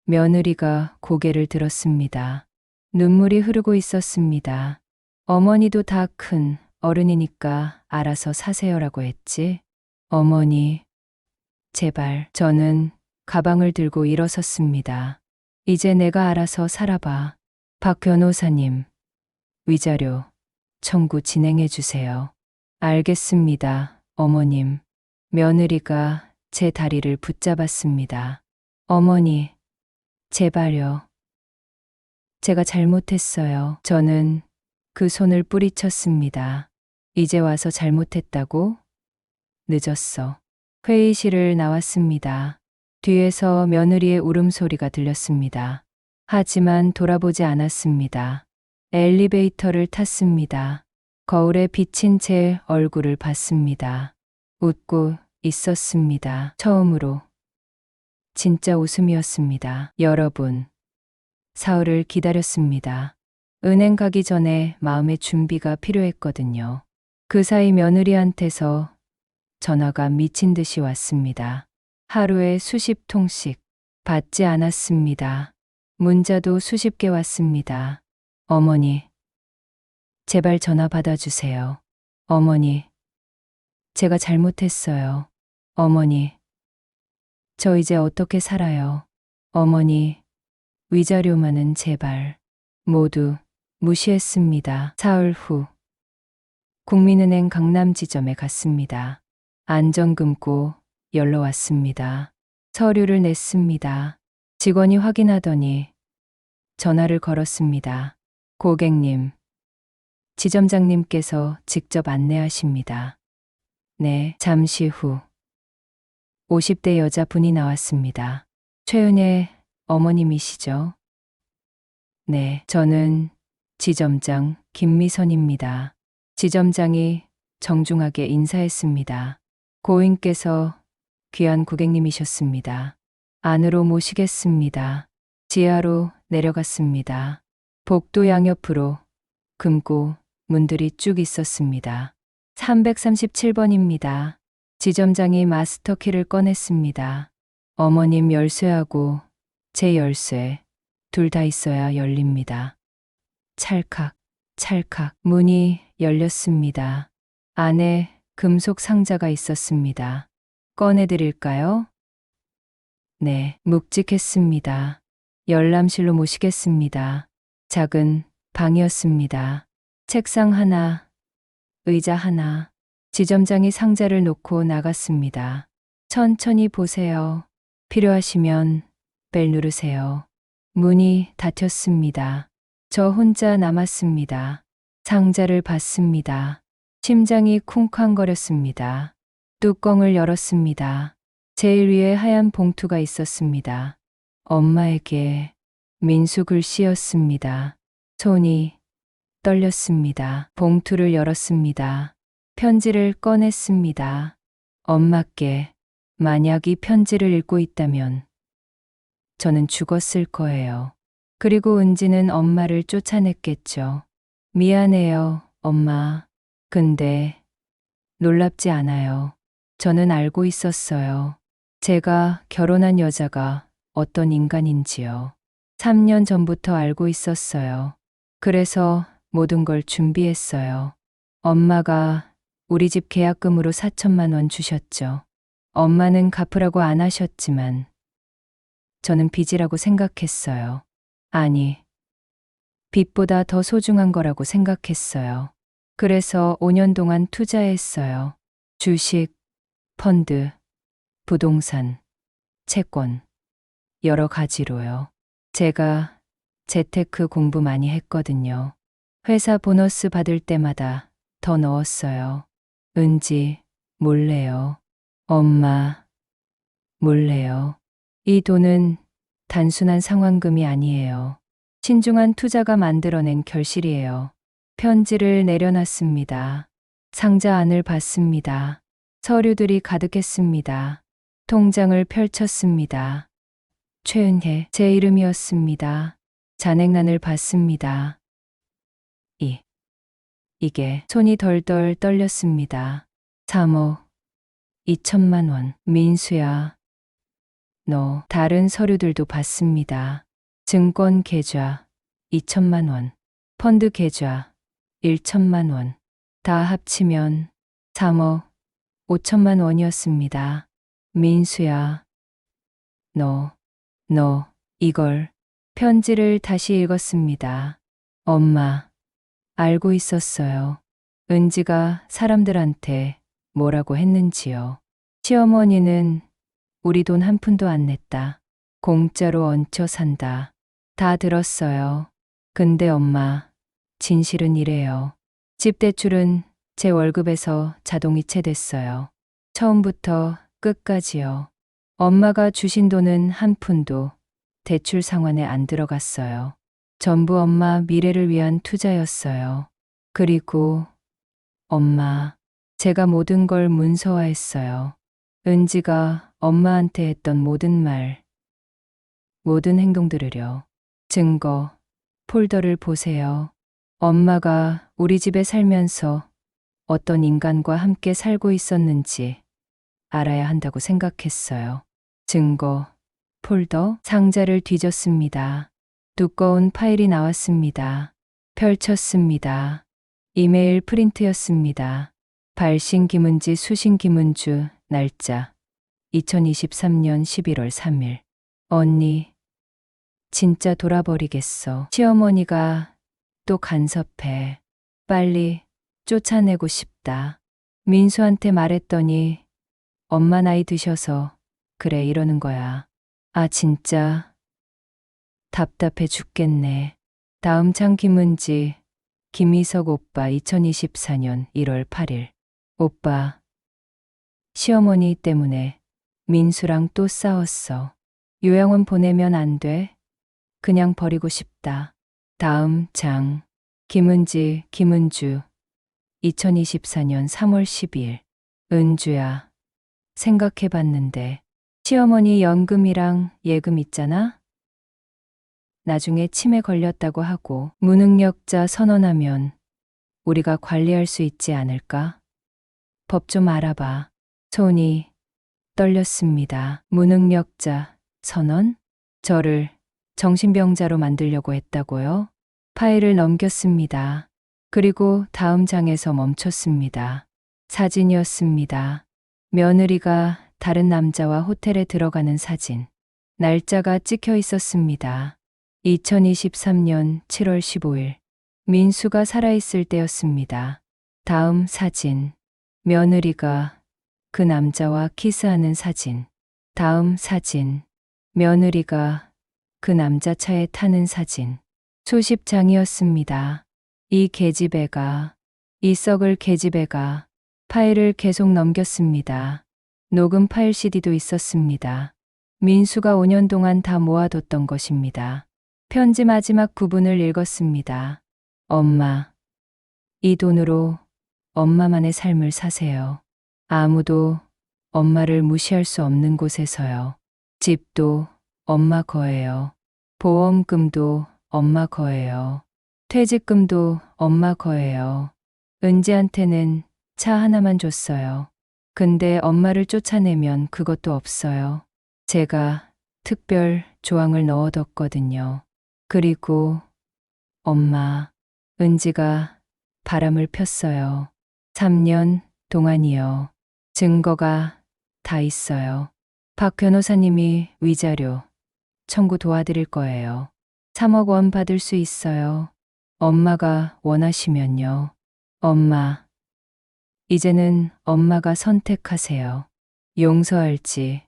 며느리가 고개를 들었습니다. 눈물이 흐르고 있었습니다. 어머니도 다 큰 어른이니까 알아서 사세요라고 했지? 어머니, 제발. 저는 가방을 들고 일어섰습니다. 이제 내가 알아서 살아봐. 박 변호사님, 위자료 청구 진행해 주세요. 알겠습니다, 어머님. 며느리가 제 다리를 붙잡았습니다. 어머니, 제발요. 제가 잘못했어요. 저는 그 손을 뿌리쳤습니다. 이제 와서 잘못했다고? 늦었어. 회의실을 나왔습니다. 뒤에서 며느리의 울음소리가 들렸습니다. 하지만 돌아보지 않았습니다. 엘리베이터를 탔습니다. 거울에 비친 제 얼굴을 봤습니다. 웃고 있었습니다. 처음으로. 진짜 웃음이었습니다. 여러분, 사흘을 기다렸습니다. 은행 가기 전에 마음의 준비가 필요했거든요. 그 사이 며느리한테서 전화가 미친 듯이 왔습니다. 하루에 수십 통씩 받지 않았습니다. 문자도 수십 개 왔습니다. 어머니, 제발 전화 받아주세요. 어머니, 제가 잘못했어요. 어머니, 저 이제 어떻게 살아요? 어머니, 위자료만은 제발. 모두 무시했습니다. 사흘 후 국민은행 강남지점에 갔습니다. 안전금고 열러 왔습니다. 서류를 냈습니다. 직원이 확인하더니 전화를 걸었습니다. 고객님, 지점장님께서 직접 안내하십니다. 네. 잠시 후 50대 여자분이 나왔습니다. 최은혜 어머님이시죠? 네, 저는 지점장 김미선입니다. 지점장이 정중하게 인사했습니다. 고인께서 귀한 고객님이셨습니다. 안으로 모시겠습니다. 지하로 내려갔습니다. 복도 양옆으로 금고 문들이 쭉 있었습니다. 337번입니다. 지점장이 마스터키를 꺼냈습니다. 어머님 열쇠하고 제 열쇠 둘 다 있어야 열립니다. 찰칵, 찰칵 문이 열렸습니다. 안에 금속 상자가 있었습니다. 꺼내드릴까요? 네, 묵직했습니다. 열람실로 모시겠습니다. 작은 방이었습니다. 책상 하나, 의자 하나. 지점장이 상자를 놓고 나갔습니다. 천천히 보세요. 필요하시면 벨 누르세요. 문이 닫혔습니다. 저 혼자 남았습니다. 상자를 봤습니다. 심장이 쿵쾅거렸습니다. 뚜껑을 열었습니다. 제일 위에 하얀 봉투가 있었습니다. 엄마에게 민수 글씨였습니다. 손이 떨렸습니다. 봉투를 열었습니다. 편지를 꺼냈습니다. 엄마께 만약 이 편지를 읽고 있다면 저는 죽었을 거예요. 그리고 은지는 엄마를 쫓아냈겠죠. 미안해요, 엄마. 근데 놀랍지 않아요. 저는 알고 있었어요. 제가 결혼한 여자가 어떤 인간인지요. 3년 전부터 알고 있었어요. 그래서 모든 걸 준비했어요. 엄마가 우리 집 계약금으로 4천만 원 주셨죠. 엄마는 갚으라고 안 하셨지만 저는 빚이라고 생각했어요. 아니, 빚보다 더 소중한 거라고 생각했어요. 그래서 5년 동안 투자했어요. 주식, 펀드, 부동산, 채권, 여러 가지로요. 제가 재테크 공부 많이 했거든요. 회사 보너스 받을 때마다 더 넣었어요. 은지, 몰래요. 엄마, 몰래요. 이 돈은 단순한 상환금이 아니에요. 신중한 투자가 만들어낸 결실이에요. 편지를 내려놨습니다. 상자 안을 봤습니다. 서류들이 가득했습니다. 통장을 펼쳤습니다. 최은혜, 제 이름이었습니다. 잔액란을 봤습니다. 이게 손이 덜덜 떨렸습니다. 3억 2천만 원. 민수야, 너 다른 서류들도 봤습니다. 증권 계좌 2천만 원, 펀드 계좌 1천만 원. 다 합치면 3억 5천만 원이었습니다. 민수야, 너 이걸. 편지를 다시 읽었습니다. 엄마, 알고 있었어요. 은지가 사람들한테 뭐라고 했는지요. 시어머니는 우리 돈 한 푼도 안 냈다. 공짜로 얹혀 산다. 다 들었어요. 근데 엄마, 진실은 이래요. 집 대출은 제 월급에서 자동이체됐어요. 처음부터 끝까지요. 엄마가 주신 돈은 한 푼도 대출 상환에 안 들어갔어요. 전부 엄마 미래를 위한 투자였어요. 그리고 엄마, 제가 모든 걸 문서화했어요. 은지가 엄마한테 했던 모든 말, 모든 행동들을요. 증거, 폴더를 보세요. 엄마가 우리 집에 살면서 어떤 인간과 함께 살고 있었는지 알아야 한다고 생각했어요. 증거, 폴더, 상자를 뒤졌습니다. 두꺼운 파일이 나왔습니다. 펼쳤습니다. 이메일 프린트였습니다. 발신 김은지 수신 김은주 날짜 2023년 11월 3일. 언니, 진짜 돌아버리겠어. 시어머니가 또 간섭해. 빨리 쫓아내고 싶다. 민수한테 말했더니 엄마 나이 드셔서 그래 이러는 거야. 아 진짜 답답해 죽겠네. 다음 창 김은지, 김희석 오빠 2024년 1월 8일. 오빠, 시어머니 때문에 민수랑 또 싸웠어. 요양원 보내면 안 돼? 그냥 버리고 싶다. 다음 장. 김은지, 김은주. 2024년 3월 12일. 은주야, 생각해봤는데 시어머니 연금이랑 예금 있잖아? 나중에 치매 걸렸다고 하고 무능력자 선언하면 우리가 관리할 수 있지 않을까? 법 좀 알아봐. 손이 떨렸습니다. 무능력자 선언? 저를 정신병자로 만들려고 했다고요? 파일을 넘겼습니다. 그리고 다음 장에서 멈췄습니다. 사진이었습니다. 며느리가 다른 남자와 호텔에 들어가는 사진. 날짜가 찍혀 있었습니다. 2023년 7월 15일. 민수가 살아있을 때였습니다. 다음 사진. 며느리가 그 남자와 키스하는 사진. 다음 사진. 며느리가 그 남자 차에 타는 사진. 수십 장이었습니다. 이 썩을 계집애가 파일을 계속 넘겼습니다. 녹음 파일 CD도 있었습니다. 민수가 5년 동안 다 모아뒀던 것입니다. 편지 마지막 부분을 읽었습니다. 엄마, 이 돈으로 엄마만의 삶을 사세요. 아무도 엄마를 무시할 수 없는 곳에서요. 집도 엄마 거예요. 보험금도 엄마 거예요. 퇴직금도 엄마 거예요. 은지한테는 차 하나만 줬어요. 근데 엄마를 쫓아내면 그것도 없어요. 제가 특별 조항을 넣어뒀거든요. 그리고 엄마, 은지가 바람을 폈어요. 3년 동안이요. 증거가 다 있어요. 박 변호사님이 위자료 청구 도와드릴 거예요. 3억 원 받을 수 있어요. 엄마가 원하시면요. 엄마, 이제는 엄마가 선택하세요. 용서할지,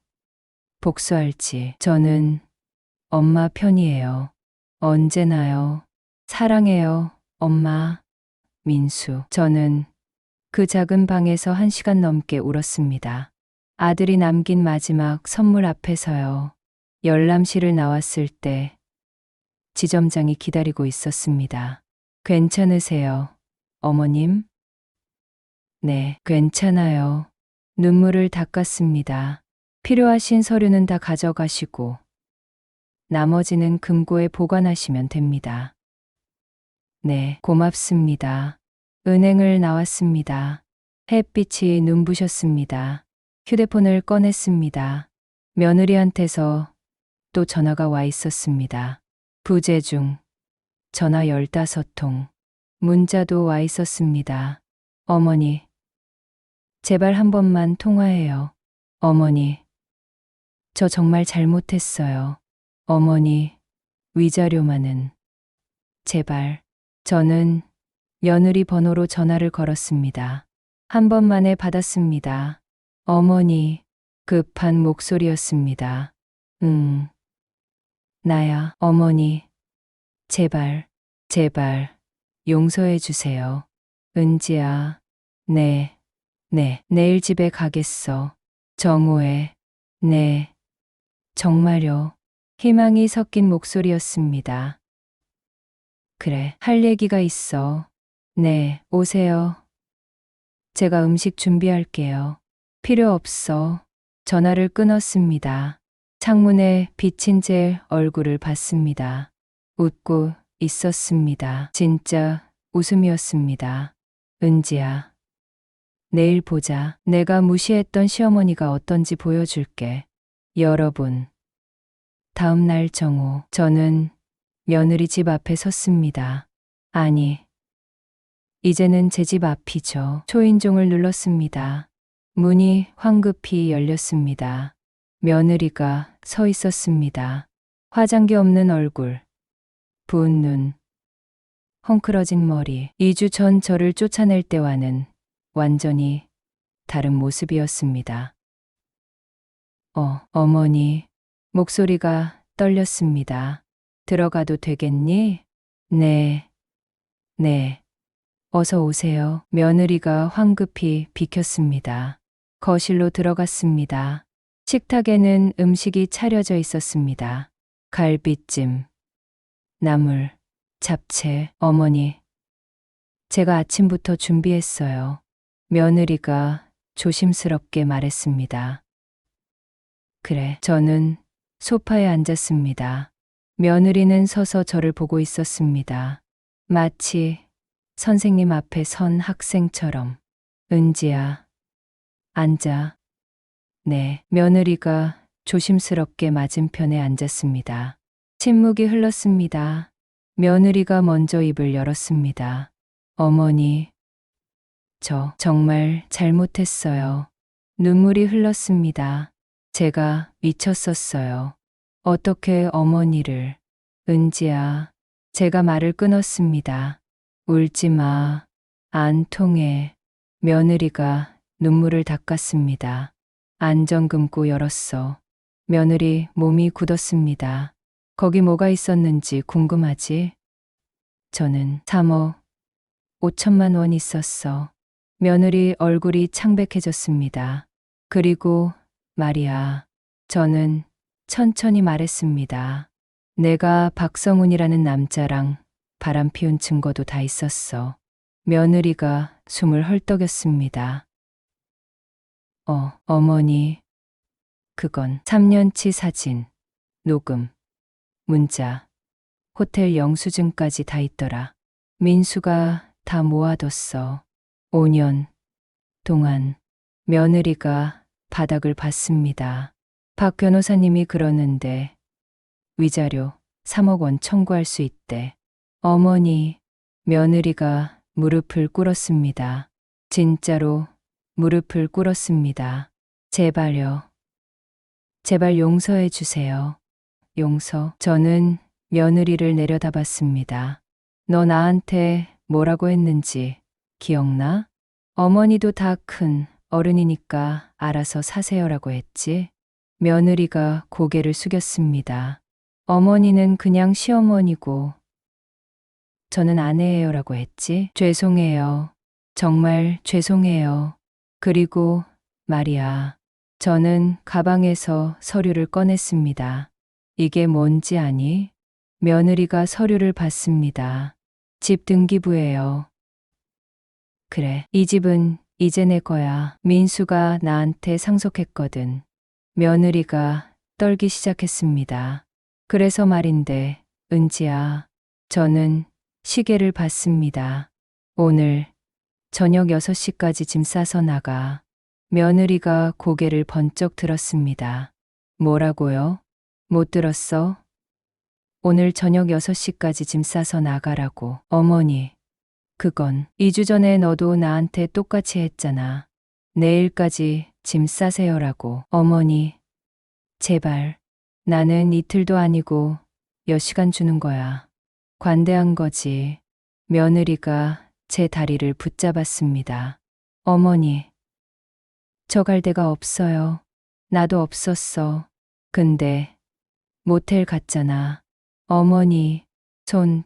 복수할지. 저는 엄마 편이에요. 언제나요. 사랑해요, 엄마. 민수. 저는 그 작은 방에서 1시간 넘게 울었습니다. 아들이 남긴 마지막 선물 앞에서요. 열람실을 나왔을 때 지점장이 기다리고 있었습니다. 괜찮으세요, 어머님? 네, 괜찮아요. 눈물을 닦았습니다. 필요하신 서류는 다 가져가시고 나머지는 금고에 보관하시면 됩니다. 네, 고맙습니다. 은행을 나왔습니다. 햇빛이 눈부셨습니다. 휴대폰을 꺼냈습니다. 며느리한테서 또 전화가 와 있었습니다. 부재 중. 전화 15통. 문자도 와 있었습니다. 어머니, 제발 한 번만 통화해요. 어머니, 저 정말 잘못했어요. 어머니, 위자료만은. 제발. 저는 며느리 번호로 전화를 걸었습니다. 한 번만에 받았습니다. 어머니, 급한 목소리였습니다. 나야, 어머니. 제발, 제발, 용서해 주세요. 은지야, 네, 내일 집에 가겠어. 정오에, 네, 정말요. 희망이 섞인 목소리였습니다. 그래, 할 얘기가 있어. 네, 오세요. 제가 음식 준비할게요. 필요 없어. 전화를 끊었습니다. 창문에 비친 제 얼굴을 봤습니다. 웃고 있었습니다. 진짜 웃음이었습니다. 은지야, 내일 보자. 내가 무시했던 시어머니가 어떤지 보여줄게. 여러분. 다음 날 정오, 저는 며느리 집 앞에 섰습니다. 아니, 이제는 제 집 앞이죠. 초인종을 눌렀습니다. 문이 황급히 열렸습니다. 며느리가 서 있었습니다. 화장기 없는 얼굴, 부은 눈, 헝클어진 머리. 2주 전 저를 쫓아낼 때와는 완전히 다른 모습이었습니다. 어머니. 목소리가 떨렸습니다. 들어가도 되겠니? 네. 어서 오세요. 며느리가 황급히 비켰습니다. 거실로 들어갔습니다. 식탁에는 음식이 차려져 있었습니다. 갈비찜, 나물, 잡채, 어머니. 제가 아침부터 준비했어요. 며느리가 조심스럽게 말했습니다. 그래, 저는 소파에 앉았습니다. 며느리는 서서 저를 보고 있었습니다. 마치 선생님 앞에 선 학생처럼. 은지야, 앉아. 네, 며느리가 조심스럽게 맞은편에 앉았습니다. 침묵이 흘렀습니다. 며느리가 먼저 입을 열었습니다. 어머니, 저 정말 잘못했어요. 눈물이 흘렀습니다. 제가 미쳤었어요. 어떻게 어머니를. 은지야, 제가 말을 끊었습니다. 울지 마. 안 통해. 며느리가 눈물을 닦았습니다. 안전 금고 열었어. 며느리 몸이 굳었습니다. 거기 뭐가 있었는지 궁금하지? 저는 3억 5천만 원 있었어. 며느리 얼굴이 창백해졌습니다. 그리고 말이야. 저는 천천히 말했습니다. 내가 박성훈이라는 남자랑 바람 피운 증거도 다 있었어. 며느리가 숨을 헐떡였습니다. 어머니. 그건 3년치 사진, 녹음, 문자, 호텔 영수증까지 다 있더라. 민수가 다 모아뒀어. 5년 동안. 며느리가 바닥을 봤습니다. 박 변호사님이 그러는데 위자료 3억 원 청구할 수 있대. 어머니. 며느리가 무릎을 꿇었습니다. 진짜로 무릎을 꿇었습니다. 제발요. 제발 용서해 주세요. 용서. 저는 며느리를 내려다봤습니다. 너 나한테 뭐라고 했는지 기억나? 어머니도 다 큰 어른이니까 알아서 사세요라고 했지. 며느리가 고개를 숙였습니다. 어머니는 그냥 시어머니고 저는 아내예요라고 했지. 죄송해요. 정말 죄송해요. 그리고 말이야. 저는 가방에서 서류를 꺼냈습니다. 이게 뭔지 아니? 며느리가 서류를 봤습니다. 집 등기부예요. 그래, 이 집은 이제 내 거야. 민수가 나한테 상속했거든. 며느리가 떨기 시작했습니다. 그래서 말인데, 은지야, 저는 시계를 봤습니다. 오늘 저녁 6시까지 짐 싸서 나가. 며느리가 고개를 번쩍 들었습니다. 뭐라고요? 못 들었어? 오늘 저녁 6시까지 짐 싸서 나가라고. 어머니, 그건 2주 전에 너도 나한테 똑같이 했잖아. 내일까지 짐 싸세요라고. 어머니, 제발. 나는 이틀도 아니고 몇 시간 주는 거야. 관대한 거지. 며느리가 제 다리를 붙잡았습니다. 어머니, 저 갈 데가 없어요. 나도 없었어. 근데 모텔 갔잖아. 어머니, 손,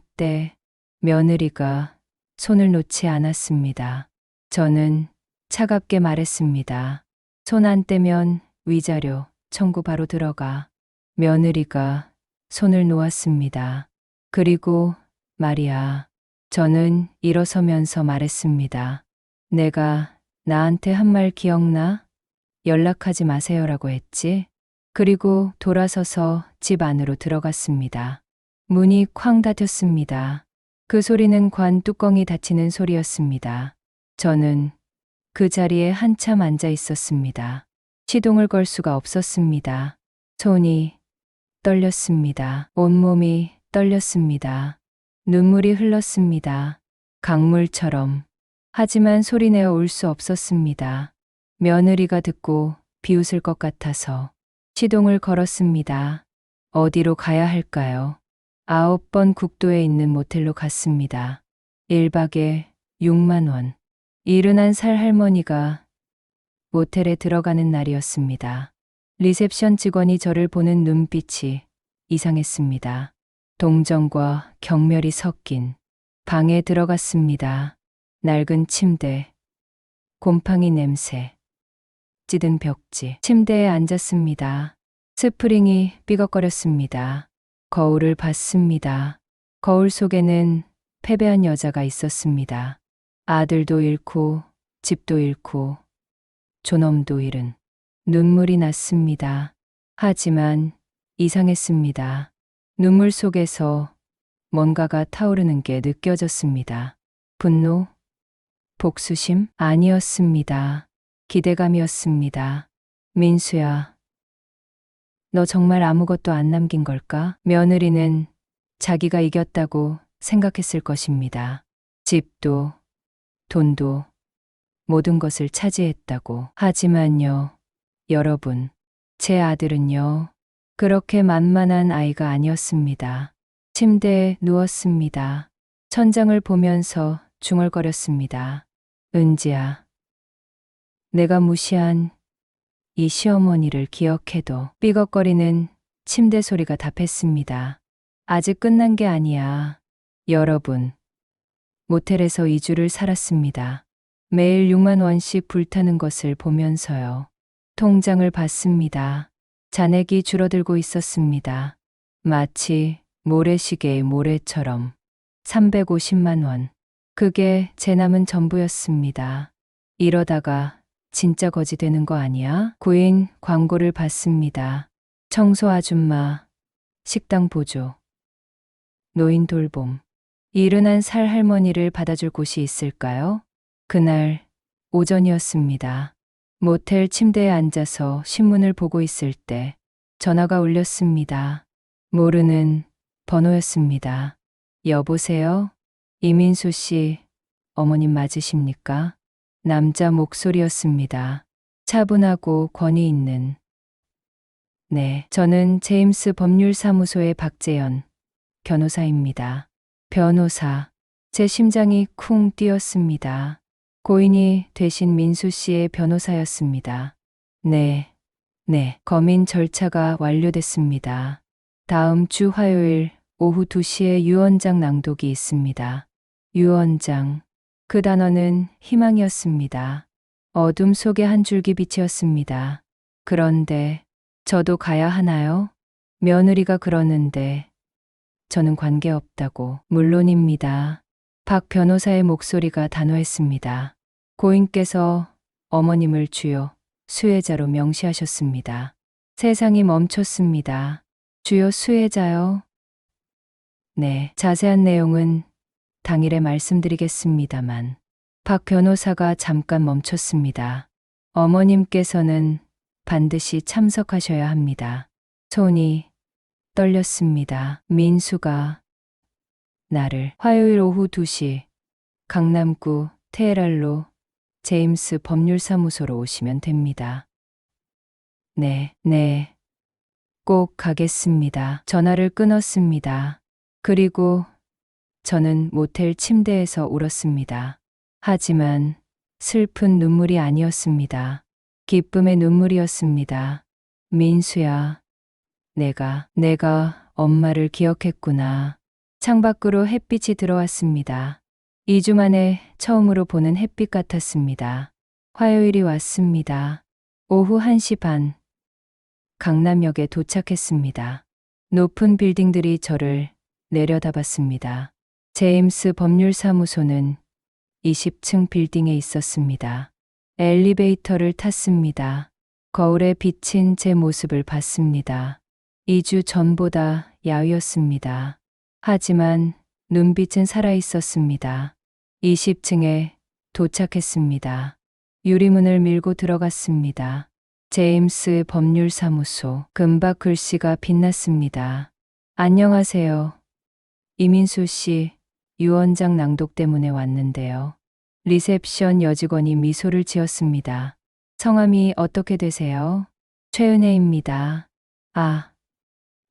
며느리가 손을 놓지 않았습니다. 저는 차갑게 말했습니다. 손 안 떼면 위자료 청구 바로 들어가. 며느리가 손을 놓았습니다. 그리고 말이야. 저는 일어서면서 말했습니다. 내가 나한테 한 말 기억나? 연락하지 마세요라고 했지? 그리고 돌아서서 집 안으로 들어갔습니다. 문이 쾅 닫혔습니다. 그 소리는 관 뚜껑이 닫히는 소리였습니다. 저는 그 자리에 한참 앉아 있었습니다. 시동을 걸 수가 없었습니다. 손이 떨렸습니다. 온몸이 떨렸습니다. 눈물이 흘렀습니다. 강물처럼. 하지만 소리내어 울 수 없었습니다. 며느리가 듣고 비웃을 것 같아서 시동을 걸었습니다. 어디로 가야 할까요? 9번 국도에 있는 모텔로 갔습니다. 1박에 6만 원. 71살 할머니가 모텔에 들어가는 날이었습니다. 리셉션 직원이 저를 보는 눈빛이 이상했습니다. 동정과 경멸이 섞인 방에 들어갔습니다. 낡은 침대, 곰팡이 냄새, 찌든 벽지. 침대에 앉았습니다. 스프링이 삐걱거렸습니다. 거울을 봤습니다. 거울 속에는 패배한 여자가 있었습니다. 아들도 잃고 집도 잃고 존엄도 잃은. 눈물이 났습니다. 하지만 이상했습니다. 눈물 속에서 뭔가가 타오르는 게 느껴졌습니다. 분노? 복수심? 아니었습니다. 기대감이었습니다. 민수야, 너 정말 아무것도 안 남긴 걸까? 며느리는 자기가 이겼다고 생각했을 것입니다. 집도, 돈도, 모든 것을 차지했다고. 하지만요, 여러분, 제 아들은요, 그렇게 만만한 아이가 아니었습니다. 침대에 누웠습니다. 천장을 보면서 중얼거렸습니다. 은지야, 내가 무시한 이 시어머니를 기억해도. 삐걱거리는 침대 소리가 답했습니다. 아직 끝난 게 아니야. 여러분, 모텔에서 2주를 살았습니다. 매일 6만 원씩 불타는 것을 보면서요. 통장을 봤습니다. 잔액이 줄어들고 있었습니다. 마치 모래시계의 모래처럼. 350만 원. 그게 제 남은 전부였습니다. 이러다가 진짜 거지 되는 거 아니야? 구인 광고를 봤습니다. 청소 아줌마, 식당 보조, 노인 돌봄. 일흔 한 살 할머니를 받아줄 곳이 있을까요? 그날 오전이었습니다. 모텔 침대에 앉아서 신문을 보고 있을 때 전화가 울렸습니다. 모르는 번호였습니다. 여보세요? 이민수 씨, 어머님 맞으십니까? 남자 목소리였습니다. 차분하고 권위 있는. 네, 저는 제임스 법률사무소의 박재현 변호사입니다. 변호사. 제 심장이 쿵 뛰었습니다. 고인이 되신 민수 씨의 변호사였습니다. 네, 검인 절차가 완료됐습니다. 다음 주 화요일 오후 2시에 유언장 낭독이 있습니다. 유언장. 그 단어는 희망이었습니다. 어둠 속의 한 줄기 빛이었습니다. 그런데 저도 가야 하나요? 며느리가 그러는데 저는 관계없다고. 물론입니다. 박 변호사의 목소리가 단호했습니다. 고인께서 어머님을 주요 수혜자로 명시하셨습니다. 세상이 멈췄습니다. 주요 수혜자요? 네, 자세한 내용은 당일에 말씀드리겠습니다만. 박 변호사가 잠깐 멈췄습니다. 어머님께서는 반드시 참석하셔야 합니다. 손이 떨렸습니다. 민수가 나를. 화요일 오후 2시 강남구 테헤랄로 제임스 법률사무소로 오시면 됩니다. 네, 꼭 가겠습니다. 전화를 끊었습니다. 그리고 저는 모텔 침대에서 울었습니다. 하지만 슬픈 눈물이 아니었습니다. 기쁨의 눈물이었습니다. 민수야, 내가 엄마를 기억했구나. 창밖으로 햇빛이 들어왔습니다. 2주 만에 처음으로 보는 햇빛 같았습니다. 화요일이 왔습니다. 오후 1시 반. 강남역에 도착했습니다. 높은 빌딩들이 저를 내려다봤습니다. 제임스 법률사무소는 20층 빌딩에 있었습니다. 엘리베이터를 탔습니다. 거울에 비친 제 모습을 봤습니다. 2주 전보다 야위었습니다. 하지만 눈빛은 살아있었습니다. 20층에 도착했습니다. 유리문을 밀고 들어갔습니다. 제임스 법률사무소. 금박 글씨가 빛났습니다. 안녕하세요. 이민수 씨, 유언장 낭독 때문에 왔는데요. 리셉션 여직원이 미소를 지었습니다. 성함이 어떻게 되세요? 최은혜입니다. 아,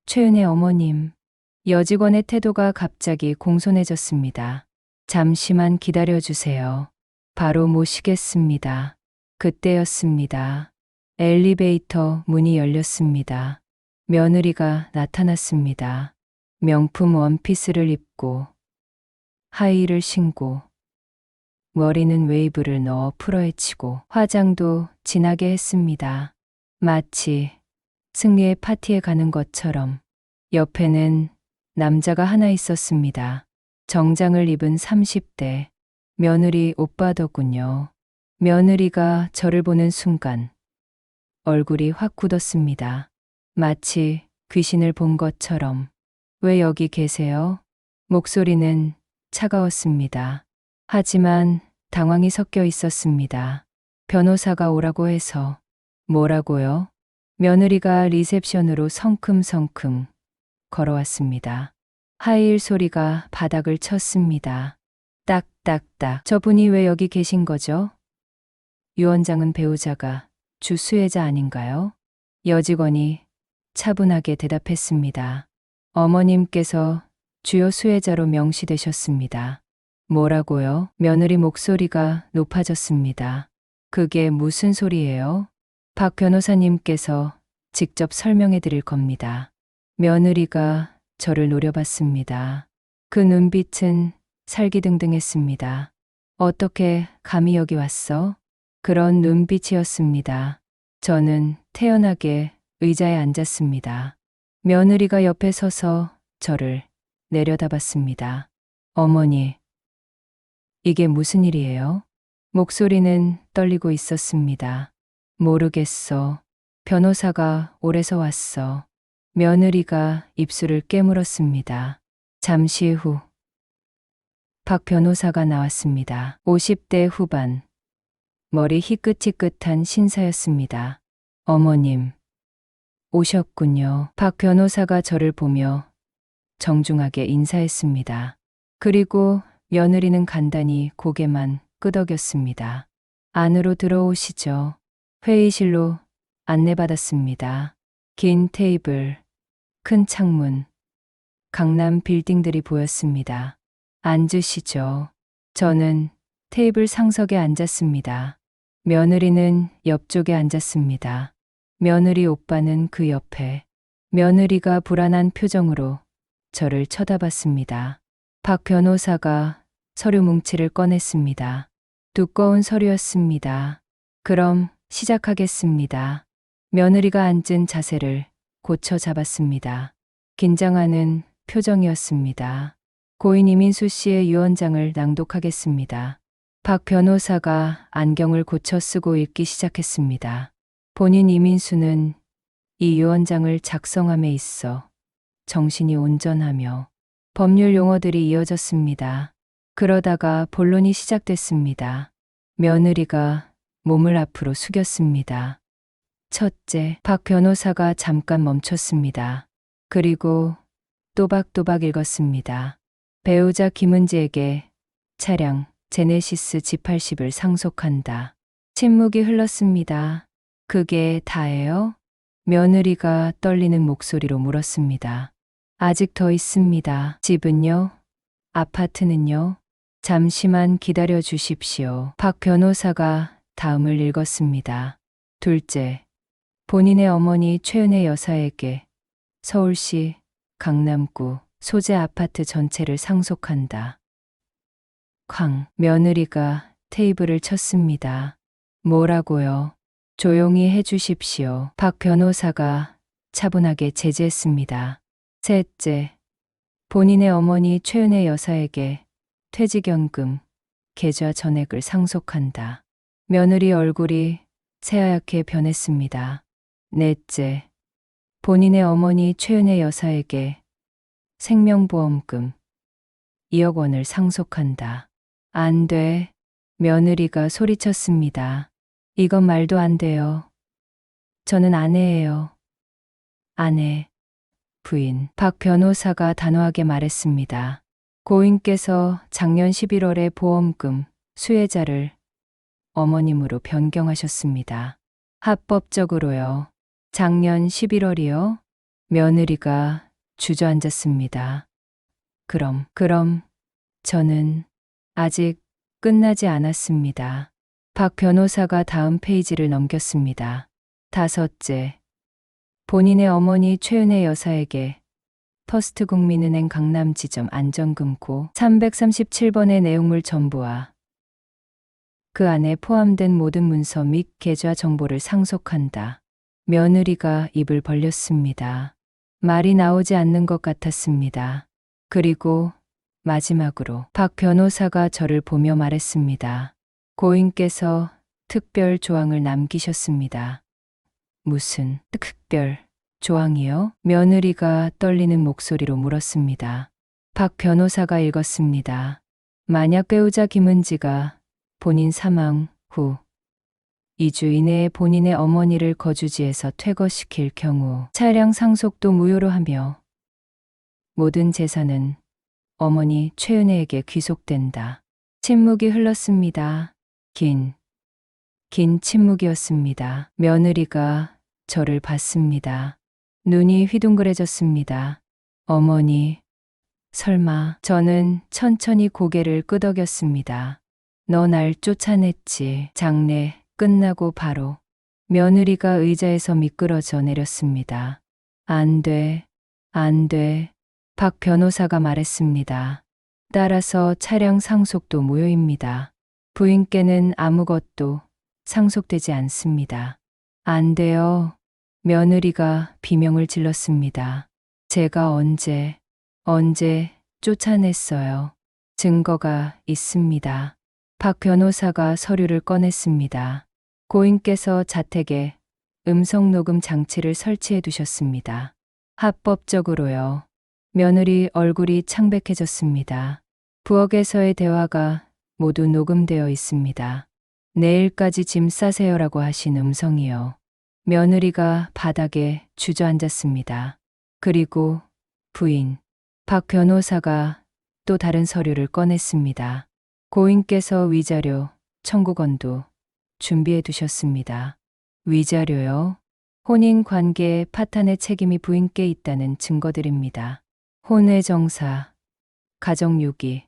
최은혜 어머님. 여직원의 태도가 갑자기 공손해졌습니다. 잠시만 기다려주세요. 바로 모시겠습니다. 그때였습니다. 엘리베이터 문이 열렸습니다. 며느리가 나타났습니다. 명품 원피스를 입고 하이힐을 신고 머리는 웨이브를 넣어 풀어헤치고 화장도 진하게 했습니다. 마치 승리의 파티에 가는 것처럼. 옆에는 남자가 하나 있었습니다. 정장을 입은 30대. 며느리 오빠더군요. 며느리가 저를 보는 순간 얼굴이 확 굳었습니다. 마치 귀신을 본 것처럼. 왜 여기 계세요? 목소리는 차가웠습니다. 하지만 당황이 섞여 있었습니다. 변호사가 오라고 해서. 뭐라고요? 며느리가 리셉션으로 성큼성큼 걸어왔습니다. 하이힐 소리가 바닥을 쳤습니다. 딱딱딱. 저분이 왜 여기 계신 거죠? 유원장은 배우자가 주 수혜자 아닌가요? 여직원이 차분하게 대답했습니다. 어머님께서 주요 수혜자로 명시되셨습니다. 뭐라고요? 며느리 목소리가 높아졌습니다. 그게 무슨 소리예요? 박 변호사님께서 직접 설명해 드릴 겁니다. 며느리가 저를 노려봤습니다. 그 눈빛은 살기등등했습니다. 어떻게 감히 여기 왔어? 그런 눈빛이었습니다. 저는 태연하게 의자에 앉았습니다. 며느리가 옆에 서서 저를 내려다봤습니다. 어머니, 이게 무슨 일이에요? 목소리는 떨리고 있었습니다. 모르겠어. 변호사가 오래서 왔어. 며느리가 입술을 깨물었습니다. 잠시 후 박 변호사가 나왔습니다. 50대 후반. 머리 희끗희끗한 신사였습니다. 어머님, 오셨군요. 박 변호사가 저를 보며 정중하게 인사했습니다. 그리고 며느리는 간단히 고개만 끄덕였습니다. 안으로 들어오시죠. 회의실로 안내받았습니다. 긴 테이블, 큰 창문, 강남 빌딩들이 보였습니다. 앉으시죠. 저는 테이블 상석에 앉았습니다. 며느리는 옆쪽에 앉았습니다. 며느리 오빠는 그 옆에. 며느리가 불안한 표정으로 저를 쳐다봤습니다. 박 변호사가 서류 뭉치를 꺼냈습니다. 두꺼운 서류였습니다. 그럼 시작하겠습니다. 며느리가 앉은 자세를 고쳐 잡았습니다. 긴장하는 표정이었습니다. 고인 이민수 씨의 유언장을 낭독하겠습니다. 박 변호사가 안경을 고쳐 쓰고 읽기 시작했습니다. 본인 이민수는 이 유언장을 작성함에 있어 정신이 온전하며 법률 용어들이 이어졌습니다. 그러다가 본론이 시작됐습니다. 며느리가 몸을 앞으로 숙였습니다. 첫째, 박 변호사가 잠깐 멈췄습니다. 그리고 또박또박 읽었습니다. 배우자 김은지에게 차량 제네시스 G80을 상속한다. 침묵이 흘렀습니다. 그게 다예요? 며느리가 떨리는 목소리로 물었습니다. 아직 더 있습니다. 집은요? 아파트는요? 잠시만 기다려 주십시오. 박 변호사가 다음을 읽었습니다. 둘째, 본인의 어머니 최은혜 여사에게 서울시 강남구 소재 아파트 전체를 상속한다. 쾅, 며느리가 테이블을 쳤습니다. 뭐라고요? 조용히 해주십시오. 박 변호사가 차분하게 제지했습니다. 셋째, 본인의 어머니 최은혜 여사에게 퇴직연금 계좌 전액을 상속한다. 며느리 얼굴이 새하얗게 변했습니다. 넷째, 본인의 어머니 최은혜 여사에게 생명보험금 2억 원을 상속한다. 안 돼. 며느리가 소리쳤습니다. 이건 말도 안 돼요. 저는 아내예요. 아내, 부인. 박 변호사가 단호하게 말했습니다. 고인께서 작년 11월에 보험금 수혜자를 어머님으로 변경하셨습니다. 합법적으로요. 작년 11월이요? 며느리가 주저앉았습니다. 그럼 저는 아직 끝나지 않았습니다. 박 변호사가 다음 페이지를 넘겼습니다. 다섯째, 본인의 어머니 최은혜 여사에게 퍼스트국민은행 강남지점 안전금고 337번의 내용물 전부와 그 안에 포함된 모든 문서 및 계좌 정보를 상속한다. 며느리가 입을 벌렸습니다. 말이 나오지 않는 것 같았습니다. 그리고 마지막으로 박 변호사가 저를 보며 말했습니다. 고인께서 특별 조항을 남기셨습니다. 무슨 특별 조항이요? 며느리가 떨리는 목소리로 물었습니다. 박 변호사가 읽었습니다. 만약 배우자 김은지가 본인 사망 후 2주 이내에 본인의 어머니를 거주지에서 퇴거시킬 경우 차량 상속도 무효로 하며 모든 재산은 어머니 최은혜에게 귀속된다. 침묵이 흘렀습니다. 긴 침묵이었습니다. 며느리가 저를 봤습니다. 눈이 휘둥그레졌습니다. 어머니, 설마. 저는 천천히 고개를 끄덕였습니다. 너 날 쫓아냈지. 장례 끝나고 바로. 며느리가 의자에서 미끄러져 내렸습니다. 안 돼, 안 돼. 박 변호사가 말했습니다. 따라서 차량 상속도 무효입니다. 부인께는 아무것도 상속되지 않습니다. 안 돼요. 며느리가 비명을 질렀습니다. 제가 언제 쫓아냈어요. 증거가 있습니다. 박 변호사가 서류를 꺼냈습니다. 고인께서 자택에 음성 녹음 장치를 설치해 두셨습니다. 합법적으로요. 며느리 얼굴이 창백해졌습니다. 부엌에서의 대화가 모두 녹음되어 있습니다. 내일까지 짐 싸세요라고 하신 음성이요. 며느리가 바닥에 주저앉았습니다. 그리고 부인, 박 변호사가 또 다른 서류를 꺼냈습니다. 고인께서 위자료 청구건도 준비해 두셨습니다. 위자료요? 혼인 관계의 파탄의 책임이 부인께 있다는 증거들입니다. 혼외정사, 가정유기,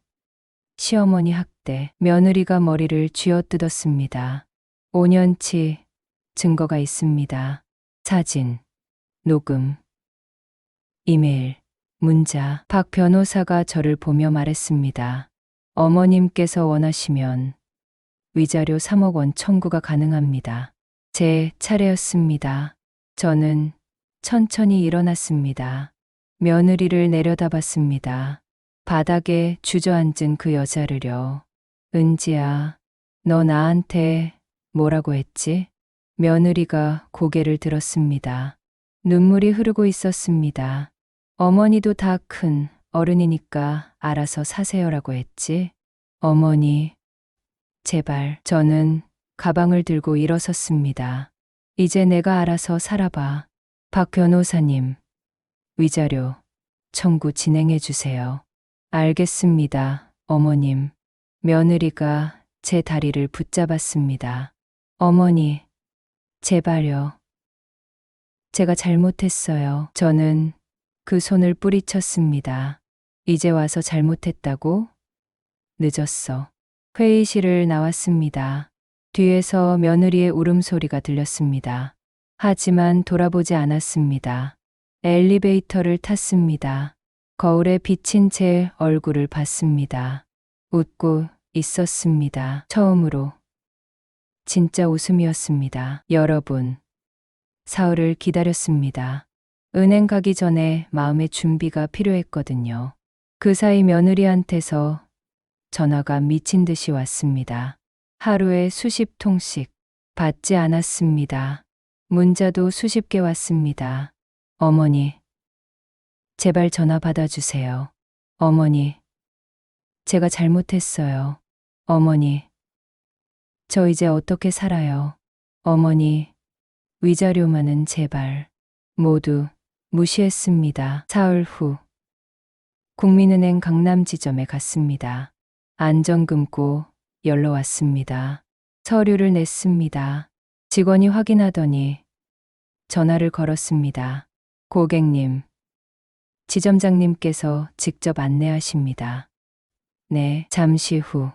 시어머니 학대, 며느리가 머리를 쥐어뜯었습니다. 5년치 증거가 있습니다. 사진, 녹음, 이메일, 문자. 박 변호사가 저를 보며 말했습니다. 어머님께서 원하시면 위자료 3억 원 청구가 가능합니다. 제 차례였습니다. 저는 천천히 일어났습니다. 며느리를 내려다봤습니다. 바닥에 주저앉은 그 여자를요. 은지야, 너 나한테 뭐라고 했지? 며느리가 고개를 들었습니다. 눈물이 흐르고 있었습니다. 어머니도 다 큰 어른이니까 알아서 사세요라고 했지? 어머니, 제발. 저는 가방을 들고 일어섰습니다. 이제 내가 알아서 살아봐. 박 변호사님, 위자료 청구 진행해 주세요. 알겠습니다, 어머님. 며느리가 제 다리를 붙잡았습니다. 어머니, 제발요. 제가 잘못했어요. 저는 그 손을 뿌리쳤습니다. 이제 와서 잘못했다고? 늦었어. 회의실을 나왔습니다. 뒤에서 며느리의 울음소리가 들렸습니다. 하지만 돌아보지 않았습니다. 엘리베이터를 탔습니다. 거울에 비친 제 얼굴을 봤습니다. 웃고 있었습니다. 처음으로. 진짜 웃음이었습니다. 여러분, 사흘을 기다렸습니다. 은행 가기 전에 마음의 준비가 필요했거든요. 그 사이 며느리한테서 전화가 미친 듯이 왔습니다. 하루에 수십 통씩 받지 않았습니다. 문자도 수십 개 왔습니다. 어머니, 제발 전화 받아주세요. 어머니, 제가 잘못했어요. 어머니, 저 이제 어떻게 살아요? 어머니, 위자료만은 제발. 모두 무시했습니다. 사흘 후 국민은행 강남 지점에 갔습니다. 안전 금고 열러 왔습니다. 서류를 냈습니다. 직원이 확인하더니 전화를 걸었습니다. 고객님, 지점장님께서 직접 안내하십니다. 네. 잠시 후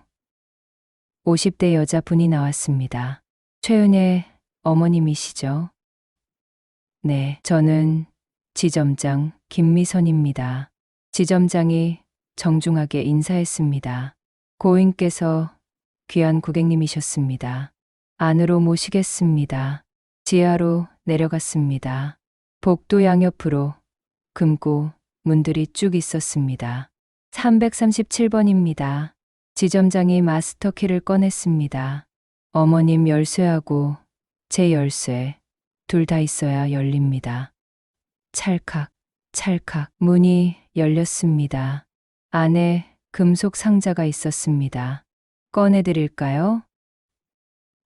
50대 여자분이 나왔습니다. 최은혜 어머님이시죠? 네, 저는 지점장 김미선입니다. 지점장이 정중하게 인사했습니다. 고인께서 귀한 고객님이셨습니다. 안으로 모시겠습니다. 지하로 내려갔습니다. 복도 양옆으로 금고 문들이 쭉 있었습니다. 337번입니다. 지점장이 마스터키를 꺼냈습니다. 어머님 열쇠하고 제 열쇠 둘 다 있어야 열립니다. 찰칵, 찰칵 문이 열렸습니다. 안에 금속 상자가 있었습니다. 꺼내드릴까요?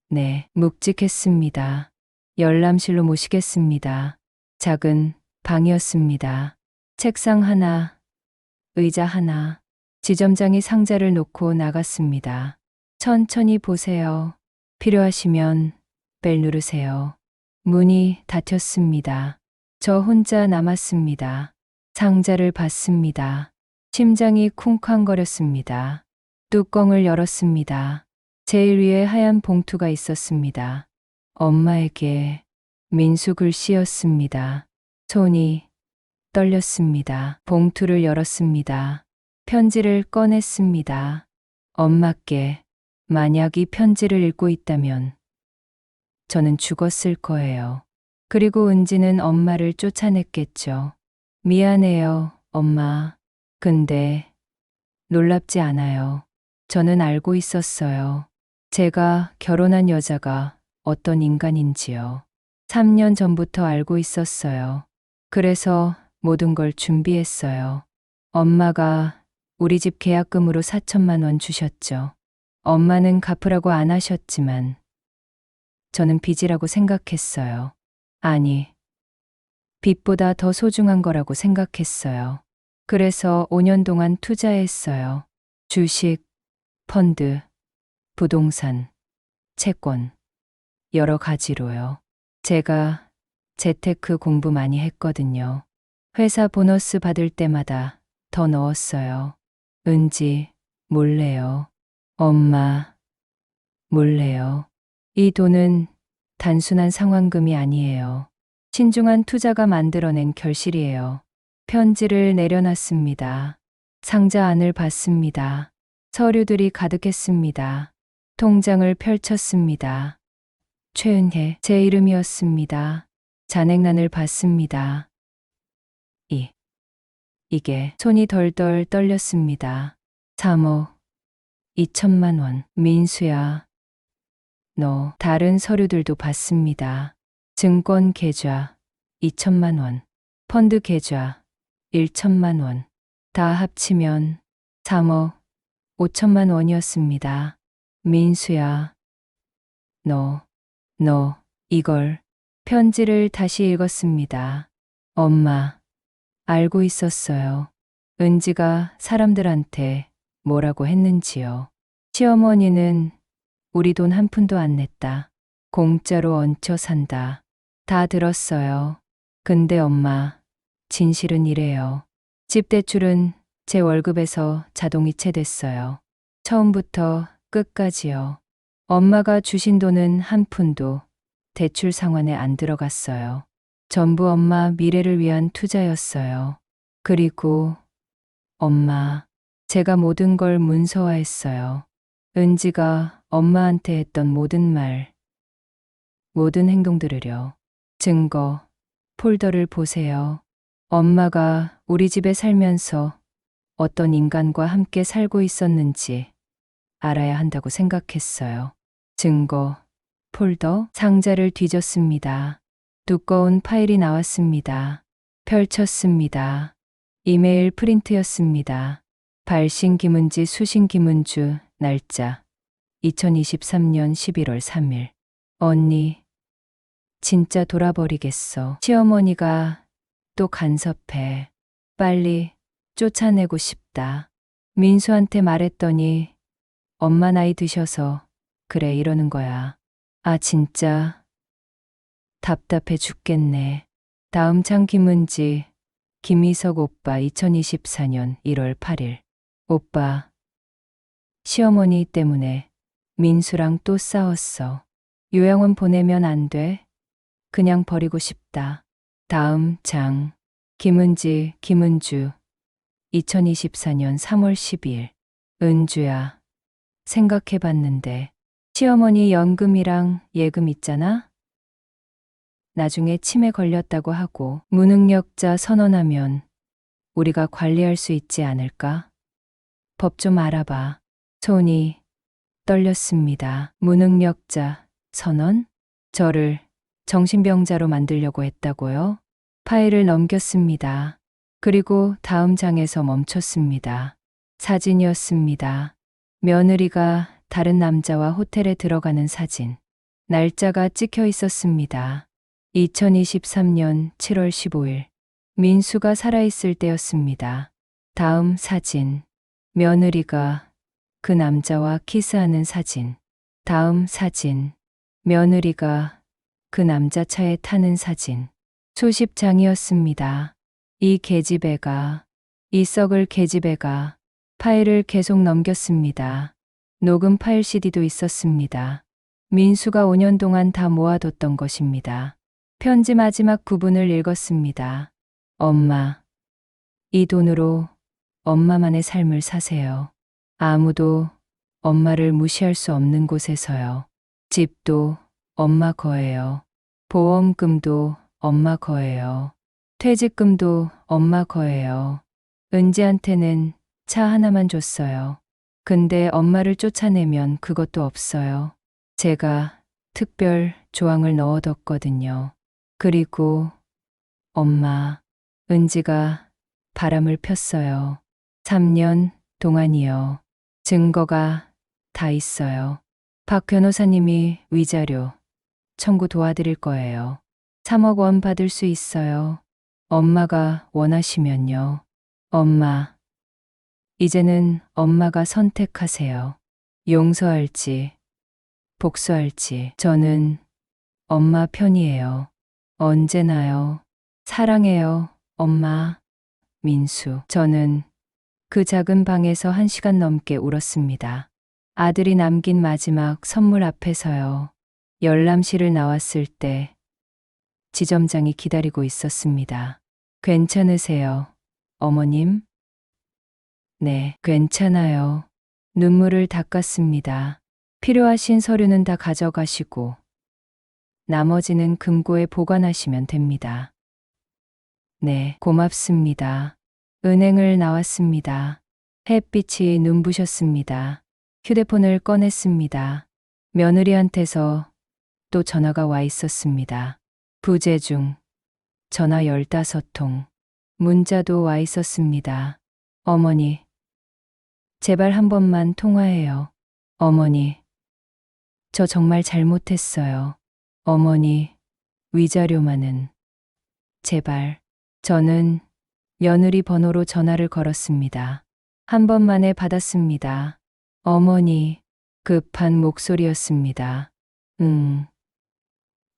네, 묵직했습니다. 열람실로 모시겠습니다. 작은 방이었습니다. 책상 하나, 의자 하나. 지점장이 상자를 놓고 나갔습니다. 천천히 보세요. 필요하시면 벨 누르세요. 문이 닫혔습니다. 저 혼자 남았습니다. 상자를 봤습니다. 심장이 쿵쾅거렸습니다. 뚜껑을 열었습니다. 제일 위에 하얀 봉투가 있었습니다. 엄마에게 민수 글씨였습니다. 손이 떨렸습니다. 봉투를 열었습니다. 편지를 꺼냈습니다. 엄마께 만약 이 편지를 읽고 있다면 저는 죽었을 거예요. 그리고 은지는 엄마를 쫓아냈겠죠. 미안해요, 엄마. 근데 놀랍지 않아요. 저는 알고 있었어요. 제가 결혼한 여자가 어떤 인간인지요. 3년 전부터 알고 있었어요. 그래서 모든 걸 준비했어요. 엄마가 우리 집 계약금으로 4천만 원 주셨죠. 엄마는 갚으라고 안 하셨지만 저는 빚이라고 생각했어요. 아니, 빚보다 더 소중한 거라고 생각했어요. 그래서 5년 동안 투자했어요. 주식, 펀드, 부동산, 채권, 여러 가지로요. 제가 재테크 공부 많이 했거든요. 회사 보너스 받을 때마다 더 넣었어요. 은지, 몰래요. 엄마, 몰래요. 이 돈은 단순한 상환금이 아니에요. 신중한 투자가 만들어낸 결실이에요. 편지를 내려놨습니다. 상자 안을 봤습니다. 서류들이 가득했습니다. 통장을 펼쳤습니다. 최은혜, 제 이름이었습니다. 잔액란을 봤습니다. 이게 손이 덜덜 떨렸습니다. 3억 2천만 원. 민수야, 너 다른 서류들도 봤습니다. 증권 계좌 2천만 원, 펀드 계좌 1천만 원. 다 합치면 3억 5천만 원이었습니다. 민수야, 너 이걸. 편지를 다시 읽었습니다. 엄마, 알고 있었어요. 은지가 사람들한테 뭐라고 했는지요. 시어머니는 우리 돈 한 푼도 안 냈다. 공짜로 얹혀 산다. 다 들었어요. 근데 엄마, 진실은 이래요. 집 대출은 제 월급에서 자동이체 됐어요. 처음부터 끝까지요. 엄마가 주신 돈은 한 푼도 대출 상환에 안 들어갔어요. 전부 엄마 미래를 위한 투자였어요. 그리고 엄마, 제가 모든 걸 문서화했어요. 은지가 엄마한테 했던 모든 말, 모든 행동들을요. 증거, 폴더를 보세요. 엄마가 우리 집에 살면서 어떤 인간과 함께 살고 있었는지 알아야 한다고 생각했어요. 증거, 폴더, 상자를 뒤졌습니다. 두꺼운 파일이 나왔습니다. 펼쳤습니다. 이메일 프린트였습니다. 발신 김은지 수신 김은주 날짜 2023년 11월 3일. 언니, 진짜 돌아버리겠어. 시어머니가 또 간섭해. 빨리 쫓아내고 싶다. 민수한테 말했더니 엄마 나이 드셔서 그래 이러는 거야. 아 진짜 답답해 죽겠네. 다음 창 김은지, 김희석 오빠 2024년 1월 8일. 오빠, 시어머니 때문에 민수랑 또 싸웠어. 요양원 보내면 안 돼. 그냥 버리고 싶다. 다음 장, 김은지, 김은주 2024년 3월 12일. 은주야, 생각해봤는데 시어머니 연금이랑 예금 있잖아? 나중에 치매 걸렸다고 하고 무능력자 선언하면 우리가 관리할 수 있지 않을까? 법 좀 알아봐. 손이 떨렸습니다. 무능력자 선언? 저를 정신병자로 만들려고 했다고요? 파일을 넘겼습니다. 그리고 다음 장에서 멈췄습니다. 사진이었습니다. 며느리가 다른 남자와 호텔에 들어가는 사진. 날짜가 찍혀 있었습니다. 2023년 7월 15일. 민수가 살아있을 때였습니다. 다음 사진. 며느리가 그 남자와 키스하는 사진. 다음 사진. 며느리가 그 남자 차에 타는 사진. 수십 장이었습니다. 이 계집애가, 이 썩을 계집애가 파일을 계속 넘겼습니다. 녹음 파일 CD도 있었습니다. 민수가 5년 동안 다 모아뒀던 것입니다. 편지 마지막 부분을 읽었습니다. 엄마, 이 돈으로 엄마만의 삶을 사세요. 아무도 엄마를 무시할 수 없는 곳에서요. 집도 엄마 거예요. 보험금도 엄마 거예요. 퇴직금도 엄마 거예요. 은지한테는 차 하나만 줬어요. 근데 엄마를 쫓아내면 그것도 없어요. 제가 특별 조항을 넣어뒀거든요. 그리고 엄마, 은지가 바람을 폈어요. 3년 동안이요. 증거가 다 있어요. 박 변호사님이 위자료 청구 도와드릴 거예요. 3억 원 받을 수 있어요. 엄마가 원하시면요. 엄마, 이제는 엄마가 선택하세요. 용서할지, 복수할지. 저는 엄마 편이에요. 언제나요. 사랑해요, 엄마. 민수. 저는 그 작은 방에서 1시간 넘게 울었습니다. 아들이 남긴 마지막 선물 앞에서요. 열람실을 나왔을 때 지점장이 기다리고 있었습니다. 괜찮으세요, 어머님? 네, 괜찮아요. 눈물을 닦았습니다. 필요하신 서류는 다 가져가시고 나머지는 금고에 보관하시면 됩니다. 네, 고맙습니다. 은행을 나왔습니다. 햇빛이 눈부셨습니다. 휴대폰을 꺼냈습니다. 며느리한테서 또 전화가 와 있었습니다. 부재 중. 전화 15통. 문자도 와 있었습니다. 어머니, 제발 한 번만 통화해요. 어머니, 저 정말 잘못했어요. 어머니, 위자료만은. 제발. 저는 며느리 번호로 전화를 걸었습니다. 한 번만에 받았습니다. 어머니, 급한 목소리였습니다.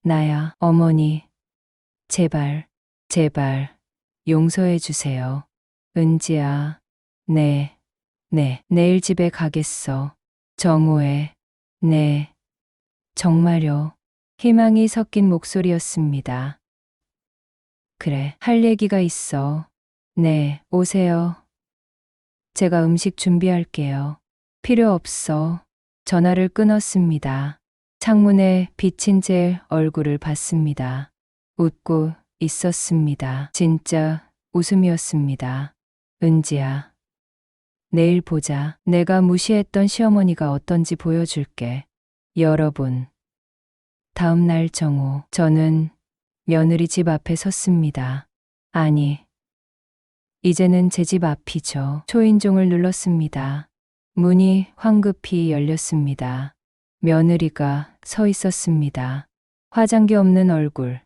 나야, 어머니. 제발, 제발, 용서해 주세요. 은지야, 네, 내일 집에 가겠어. 정오에, 네, 정말요. 희망이 섞인 목소리였습니다. 그래, 할 얘기가 있어. 네, 오세요. 제가 음식 준비할게요. 필요 없어. 전화를 끊었습니다. 창문에 비친 제 얼굴을 봤습니다. 웃고 있었습니다. 진짜 웃음이었습니다. 은지야, 내일 보자. 내가 무시했던 시어머니가 어떤지 보여줄게. 여러분. 다음 날 정오, 저는 며느리 집 앞에 섰습니다. 아니, 이제는 제 집 앞이죠. 초인종을 눌렀습니다. 문이 황급히 열렸습니다. 며느리가 서 있었습니다. 화장기 없는 얼굴,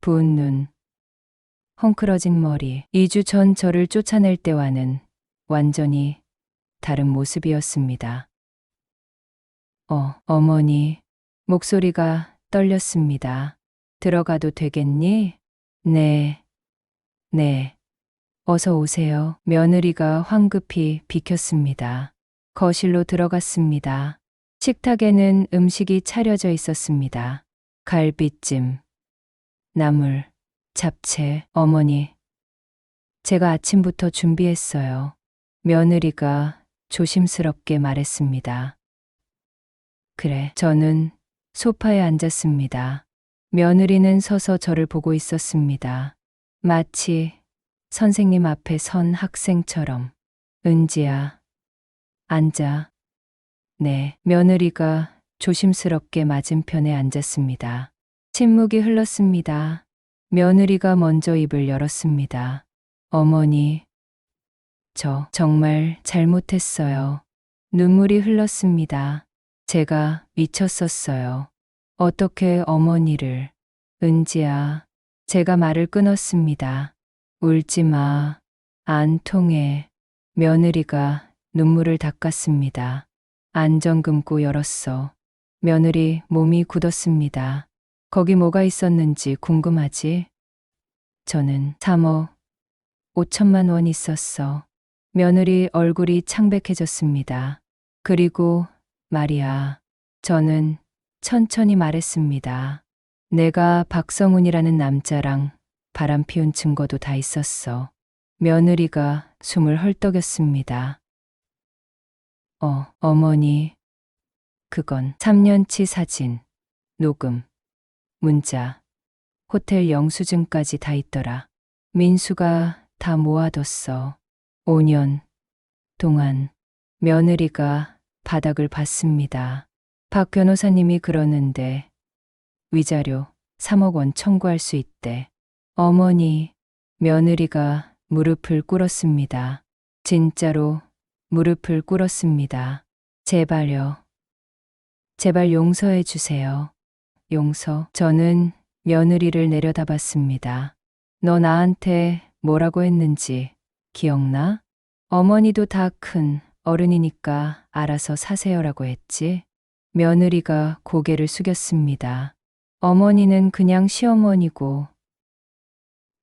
부은 눈, 헝클어진 머리. 2주 전 저를 쫓아낼 때와는 완전히 다른 모습이었습니다. 어머니. 목소리가 떨렸습니다. 들어가도 되겠니? 네. 어서 오세요. 며느리가 황급히 비켰습니다. 거실로 들어갔습니다. 식탁에는 음식이 차려져 있었습니다. 갈비찜, 나물, 잡채. 어머니, 제가 아침부터 준비했어요. 며느리가 조심스럽게 말했습니다. 그래, 저는 소파에 앉았습니다. 며느리는 서서 저를 보고 있었습니다. 마치 선생님 앞에 선 학생처럼. 은지야, 앉아. 네, 며느리가 조심스럽게 맞은편에 앉았습니다. 침묵이 흘렀습니다. 며느리가 먼저 입을 열었습니다. 어머니, 저 정말 잘못했어요. 눈물이 흘렀습니다. 제가 미쳤었어요. 어떻게 어머니를. 은지야, 제가 말을 끊었습니다. 울지 마. 안 통해. 며느리가 눈물을 닦았습니다. 안전 금고 열었어. 며느리 몸이 굳었습니다. 거기 뭐가 있었는지 궁금하지? 저는 3억 5천만 원 있었어. 며느리 얼굴이 창백해졌습니다. 그리고 말이야. 저는 천천히 말했습니다. 내가 박성훈이라는 남자랑 바람 피운 증거도 다 있었어. 며느리가 숨을 헐떡였습니다. 어머니. 그건 3년치 사진, 녹음, 문자, 호텔 영수증까지 다 있더라. 민수가 다 모아뒀어. 5년 동안. 며느리가 바닥을 봤습니다. 박 변호사님이 그러는데 위자료 3억 원 청구할 수 있대. 어머니. 며느리가 무릎을 꿇었습니다. 진짜로 무릎을 꿇었습니다. 제발요. 제발 용서해 주세요. 용서. 저는 며느리를 내려다봤습니다. 너 나한테 뭐라고 했는지 기억나? 어머니도 다 큰 어른이니까 알아서 사세요라고 했지. 며느리가 고개를 숙였습니다. 어머니는 그냥 시어머니고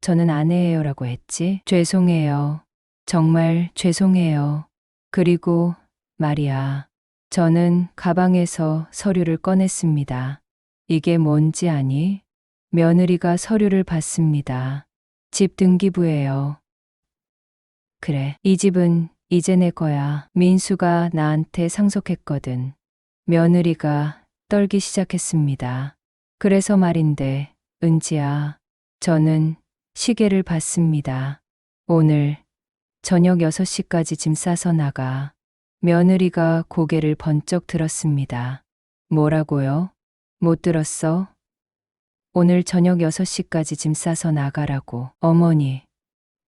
저는 아내예요라고 했지. 죄송해요. 정말 죄송해요. 그리고 말이야. 저는 가방에서 서류를 꺼냈습니다. 이게 뭔지 아니? 며느리가 서류를 봤습니다. 집 등기부예요. 그래, 이 집은 이제 내 거야. 민수가 나한테 상속했거든. 며느리가 떨기 시작했습니다. 그래서 말인데, 은지야, 저는 시계를 봤습니다. 오늘 저녁 6시까지 짐 싸서 나가. 며느리가 고개를 번쩍 들었습니다. 뭐라고요? 못 들었어? 오늘 저녁 6시까지 짐 싸서 나가라고. 어머니,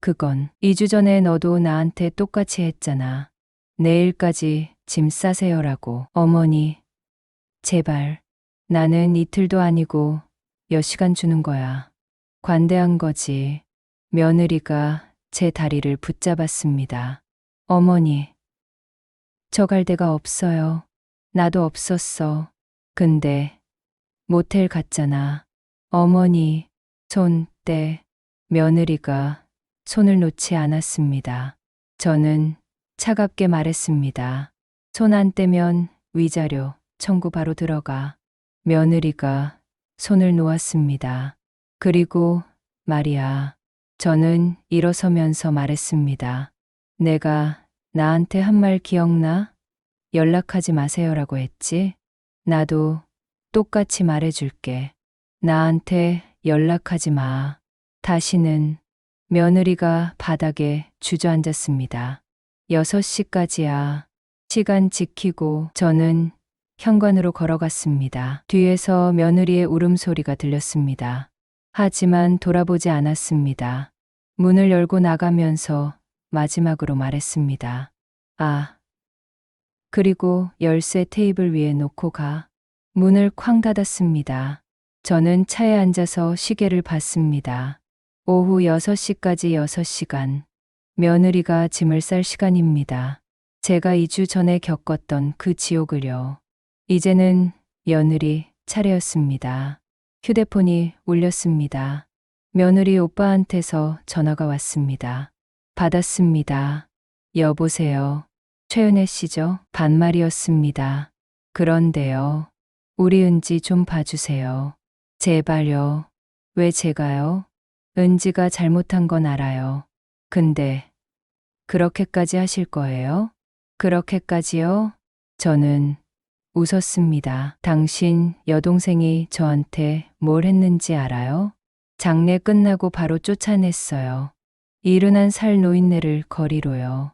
그건 2주 전에 너도 나한테 똑같이 했잖아. 내일까지 짐 싸세요라고. 어머니, 제발. 나는 이틀도 아니고 몇 시간 주는 거야. 관대한 거지. 며느리가 제 다리를 붙잡았습니다. 어머니, 저 갈 데가 없어요. 나도 없었어. 근데 모텔 갔잖아. 어머니, 손 며느리가 손을 놓지 않았습니다. 저는 차갑게 말했습니다. 손 안 떼면 위자료 청구 바로 들어가. 며느리가 손을 놓았습니다. 그리고 말이야. 저는 일어서면서 말했습니다. 내가 나한테 한 말 기억나? 연락하지 마세요라고 했지? 나도 똑같이 말해줄게. 나한테 연락하지 마. 다시는. 며느리가 바닥에 주저앉았습니다. 6시까지야. 시간 지키고 저는 현관으로 걸어갔습니다. 뒤에서 며느리의 울음소리가 들렸습니다. 하지만 돌아보지 않았습니다. 문을 열고 나가면서 마지막으로 말했습니다. 그리고 열쇠 테이블 위에 놓고 가. 문을 쾅 닫았습니다. 저는 차에 앉아서 시계를 봤습니다. 오후 6시까지 6시간. 며느리가 짐을 쌀 시간입니다. 제가 2주 전에 겪었던 그 지옥을요. 이제는 며느리 차례였습니다. 휴대폰이 울렸습니다. 며느리 오빠한테서 전화가 왔습니다. 받았습니다. 여보세요. 최은혜 씨죠? 반말이었습니다. 그런데요. 우리 은지 좀 봐주세요. 제발요. 왜 제가요? 은지가 잘못한 건 알아요. 근데 그렇게까지 하실 거예요? 그렇게까지요? 저는 웃었습니다. 당신 여동생이 저한테 뭘 했는지 알아요? 장례 끝나고 바로 쫓아냈어요. 이른한 살 노인네를 거리로요.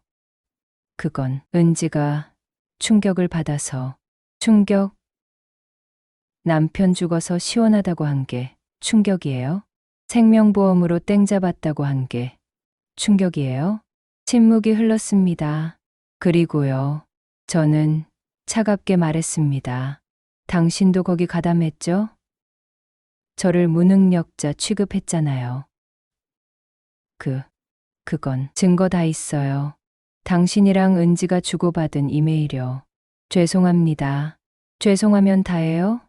그건 은지가 충격을 받아서. 충격? 남편 죽어서 시원하다고 한 게 충격이에요? 생명보험으로 땡 잡았다고 한 게 충격이에요? 침묵이 흘렀습니다. 그리고요. 저는 차갑게 말했습니다. 당신도 거기 가담했죠? 저를 무능력자 취급했잖아요. 그건 증거 다 있어요. 당신이랑 은지가 주고받은 이메일이요. 죄송합니다. 죄송하면 다예요?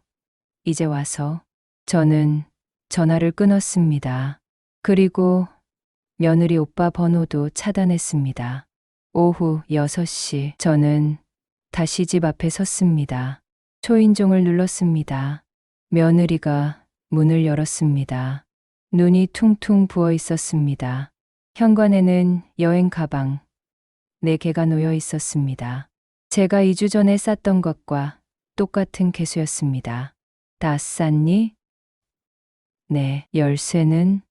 이제 와서. 저는 전화를 끊었습니다. 그리고 며느리 오빠 번호도 차단했습니다. 오후 6시 저는 다시 집 앞에 섰습니다. 초인종을 눌렀습니다. 며느리가 문을 열었습니다. 눈이 퉁퉁 부어 있었습니다. 현관에는 여행 가방 4개가 놓여 있었습니다. 제가 2주 전에 쌌던 것과 똑같은 개수였습니다. 다 쌌니? 네. 열쇠는?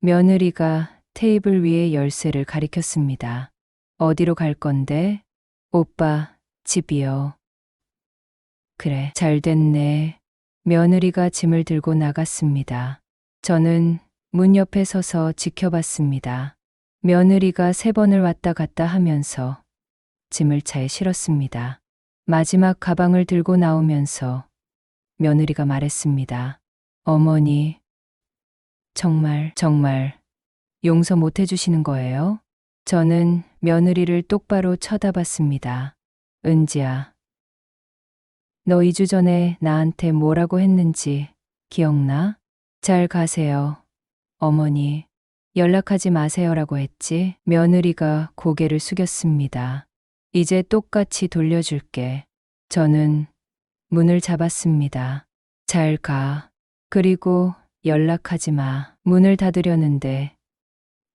며느리가 테이블 위에 열쇠를 가리켰습니다. 어디로 갈 건데? 오빠, 집이요. 그래, 잘 됐네. 며느리가 짐을 들고 나갔습니다. 저는 문 옆에 서서 지켜봤습니다. 며느리가 3번을 왔다 갔다 하면서 짐을 차에 실었습니다. 마지막 가방을 들고 나오면서 며느리가 말했습니다. 어머니, 정말 용서 못 해주시는 거예요? 저는 며느리를 똑바로 쳐다봤습니다. 은지야, 너 2주 전에 나한테 뭐라고 했는지 기억나? 잘 가세요. 어머니, 연락하지 마세요라고 했지? 며느리가 고개를 숙였습니다. 이제 똑같이 돌려줄게. 저는 문을 잡았습니다. 잘 가. 그리고 연락하지 마. 문을 닫으려는데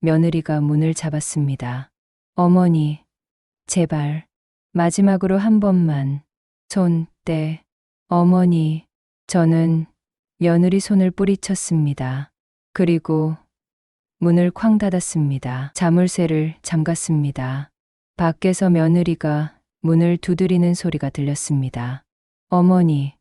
며느리가 문을 잡았습니다. 어머니, 제발 마지막으로 한 번만 손 떼. 어머니, 저는 며느리 손을 뿌리쳤습니다. 그리고 문을 쾅 닫았습니다. 자물쇠를 잠갔습니다. 밖에서 며느리가 문을 두드리는 소리가 들렸습니다. 어머니,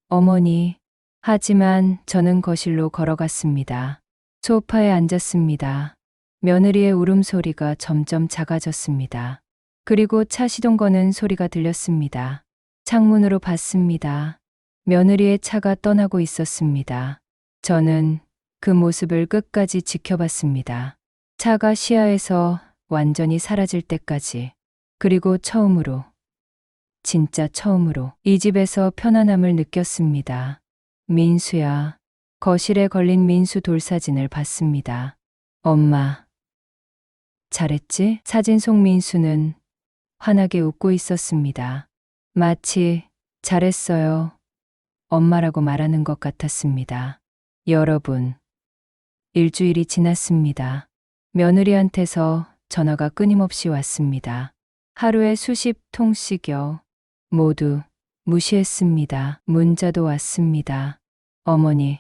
어머니. 하지만 저는 거실로 걸어갔습니다. 소파에 앉았습니다. 며느리의 울음소리가 점점 작아졌습니다. 그리고 차 시동 거는 소리가 들렸습니다. 창문으로 봤습니다. 며느리의 차가 떠나고 있었습니다. 저는 그 모습을 끝까지 지켜봤습니다. 차가 시야에서 완전히 사라질 때까지. 그리고 처음으로, 진짜 처음으로 이 집에서 편안함을 느꼈습니다. 민수야. 거실에 걸린 민수 돌사진을 봤습니다. 엄마. 잘했지? 사진 속 민수는 환하게 웃고 있었습니다. 마치 잘했어요. 엄마라고 말하는 것 같았습니다. 여러분. 일주일이 지났습니다. 며느리한테서 전화가 끊임없이 왔습니다. 하루에 수십 통씩요. 모두 무시했습니다. 문자도 왔습니다. 어머니,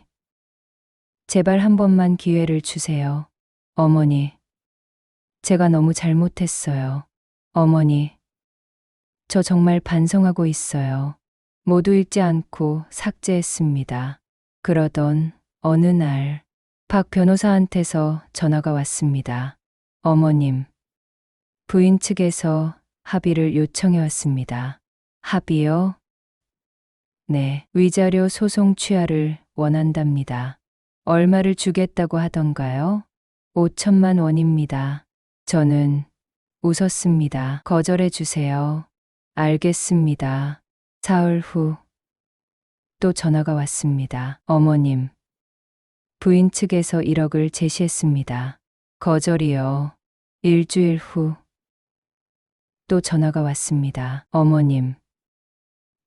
제발 한 번만 기회를 주세요. 어머니, 제가 너무 잘못했어요. 어머니, 저 정말 반성하고 있어요. 모두 읽지 않고 삭제했습니다. 그러던 어느 날, 박 변호사한테서 전화가 왔습니다. 어머님, 부인 측에서 합의를 요청해 왔습니다. 합의요? 네, 위자료 소송 취하를 원한답니다. 얼마를 주겠다고 하던가요? 5천만 원입니다. 저는 웃었습니다. 거절해 주세요. 알겠습니다. 사흘 후 또 전화가 왔습니다. 어머님, 부인 측에서 1억을 제시했습니다. 거절이요. 일주일 후 또 전화가 왔습니다. 어머님,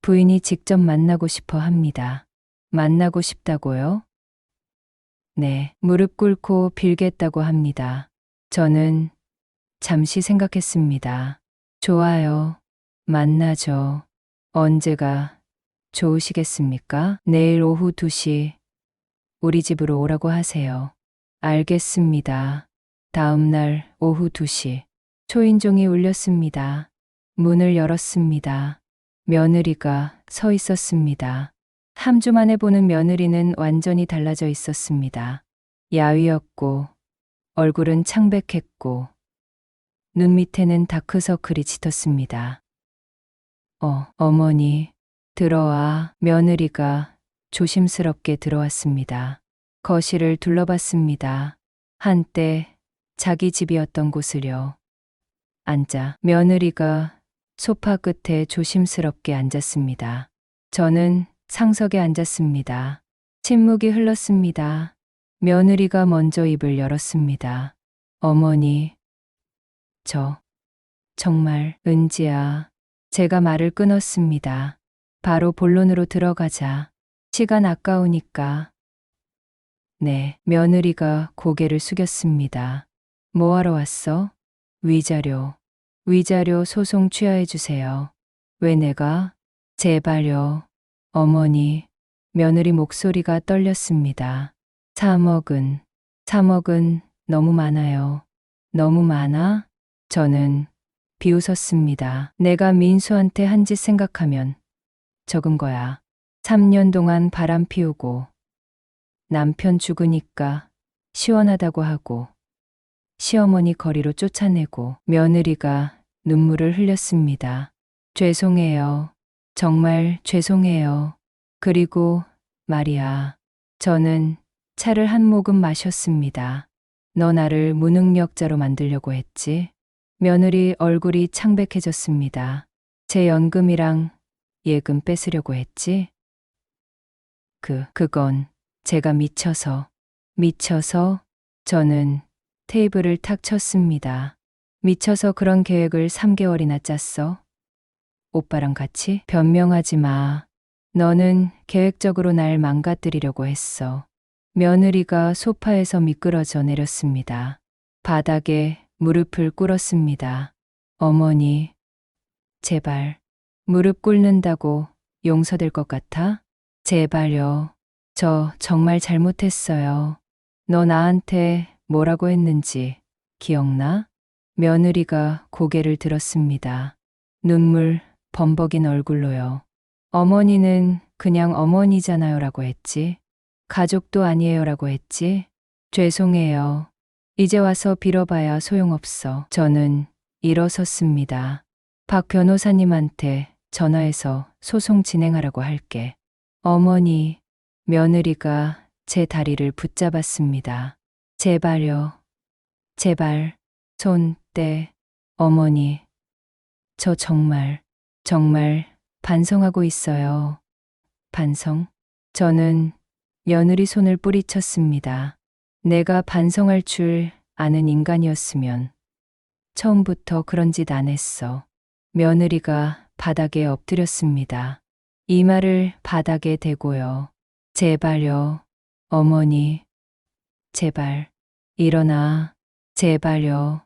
부인이 직접 만나고 싶어 합니다. 만나고 싶다고요? 네, 무릎 꿇고 빌겠다고 합니다. 저는 잠시 생각했습니다. 좋아요. 만나죠. 언제가 좋으시겠습니까? 내일 오후 2시 우리 집으로 오라고 하세요. 알겠습니다. 다음 날 오후 2시 초인종이 울렸습니다. 문을 열었습니다. 며느리가 서 있었습니다. 3주 만에 보는 며느리는 완전히 달라져 있었습니다. 야위었고 얼굴은 창백했고 눈 밑에는 다크서클이 짙었습니다. 어머니, 들어와. 며느리가 조심스럽게 들어왔습니다. 거실을 둘러봤습니다. 한때 자기 집이었던 곳을요. 앉아. 며느리가 소파 끝에 조심스럽게 앉았습니다. 저는 상석에 앉았습니다. 침묵이 흘렀습니다. 며느리가 먼저 입을 열었습니다. 어머니, 정말, 은지야. 제가 말을 끊었습니다. 바로 본론으로 들어가자. 시간 아까우니까. 네, 며느리가 고개를 숙였습니다. 뭐하러 왔어? 위자료 소송 취하해주세요. 왜 내가? 제발요. 어머니, 며느리 목소리가 떨렸습니다. 3억은 너무 많아요. 너무 많아? 저는 비웃었습니다. 내가 민수한테 한 짓 생각하면 적은 거야. 3년 동안 바람 피우고 남편 죽으니까 시원하다고 하고 시어머니 거리로 쫓아내고 며느리가 눈물을 흘렸습니다. 죄송해요. 정말 죄송해요. 그리고 말이야. 저는 차를 한 모금 마셨습니다. 너 나를 무능력자로 만들려고 했지? 며느리 얼굴이 창백해졌습니다. 제 연금이랑 예금 뺏으려고 했지? 그건 제가 미쳐서 저는 테이블을 탁 쳤습니다. 미쳐서 그런 계획을 3개월이나 짰어? 오빠랑 같이? 변명하지 마. 너는 계획적으로 날 망가뜨리려고 했어. 며느리가 소파에서 미끄러져 내렸습니다. 바닥에 무릎을 꿇었습니다. 어머니, 제발, 무릎 꿇는다고 용서될 것 같아? 제발요. 저 정말 잘못했어요. 너 나한테 뭐라고 했는지 기억나? 며느리가 고개를 들었습니다. 눈물 범벅인 얼굴로요. 어머니는 그냥 어머니잖아요 라고 했지. 가족도 아니에요 라고 했지. 죄송해요. 이제 와서 빌어봐야 소용없어. 저는 일어섰습니다. 박 변호사님한테 전화해서 소송 진행하라고 할게. 어머니, 며느리가 제 다리를 붙잡았습니다. 제발요. 제발, 손 떼. 어머니, 저 정말 반성하고 있어요. 반성? 저는 며느리 손을 뿌리쳤습니다. 내가 반성할 줄 아는 인간이었으면 처음부터 그런 짓 안 했어. 며느리가 바닥에 엎드렸습니다. 이마를 바닥에 대고요. 제발요. 어머니, 제발, 일어나. 제발요.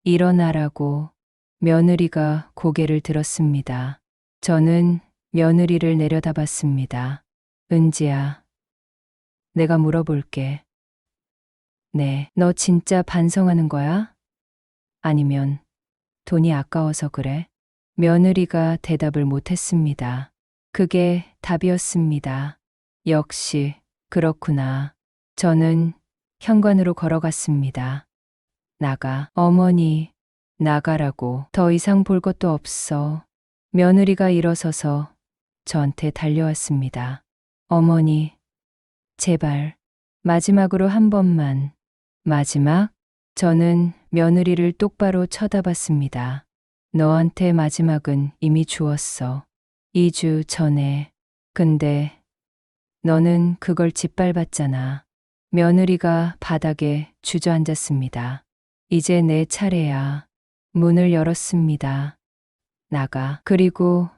일어나라고. 며느리가 고개를 들었습니다. 저는 며느리를 내려다봤습니다. 은지야, 내가 물어볼게. 네, 너 진짜 반성하는 거야? 아니면 돈이 아까워서 그래? 며느리가 대답을 못했습니다. 그게 답이었습니다. 역시 그렇구나. 저는 현관으로 걸어갔습니다. 나가. 어머니, 나가라고. 더 이상 볼 것도 없어. 며느리가 일어서서 저한테 달려왔습니다. 어머니, 제발, 마지막으로 한 번만. 마지막? 저는 며느리를 똑바로 쳐다봤습니다. 너한테 마지막은 이미 주었어. 2주 전에. 근데 너는 그걸 짓밟았잖아. 며느리가 바닥에 주저앉았습니다. 이제 내 차례야. 문을 열었습니다. 나가. 그리고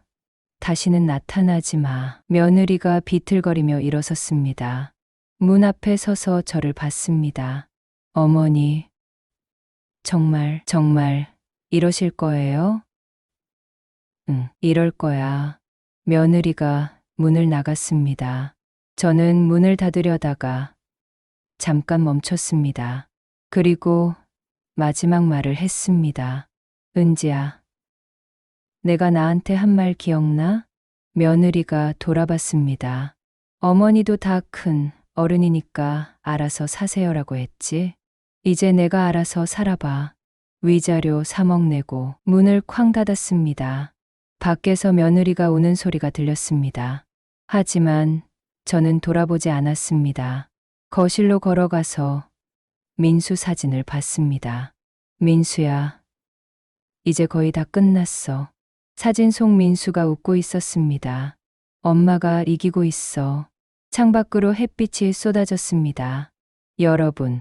다시는 나타나지 마. 며느리가 비틀거리며 일어섰습니다. 문 앞에 서서 저를 봤습니다. 어머니, 정말 이러실 거예요? 응, 이럴 거야. 며느리가 문을 나갔습니다. 저는 문을 닫으려다가 잠깐 멈췄습니다. 그리고 마지막 말을 했습니다. 은지야, 내가 나한테 한 말 기억나? 며느리가 돌아봤습니다. 어머니도 다 큰 어른이니까 알아서 사세요라고 했지. 이제 내가 알아서 살아봐. 위자료 3억 내고 문을 쾅 닫았습니다. 밖에서 며느리가 우는 소리가 들렸습니다. 하지만 저는 돌아보지 않았습니다. 거실로 걸어가서 민수 사진을 봤습니다. 민수야, 이제 거의 다 끝났어. 사진 속 민수가 웃고 있었습니다. 엄마가 이기고 있어. 창밖으로 햇빛이 쏟아졌습니다. 여러분,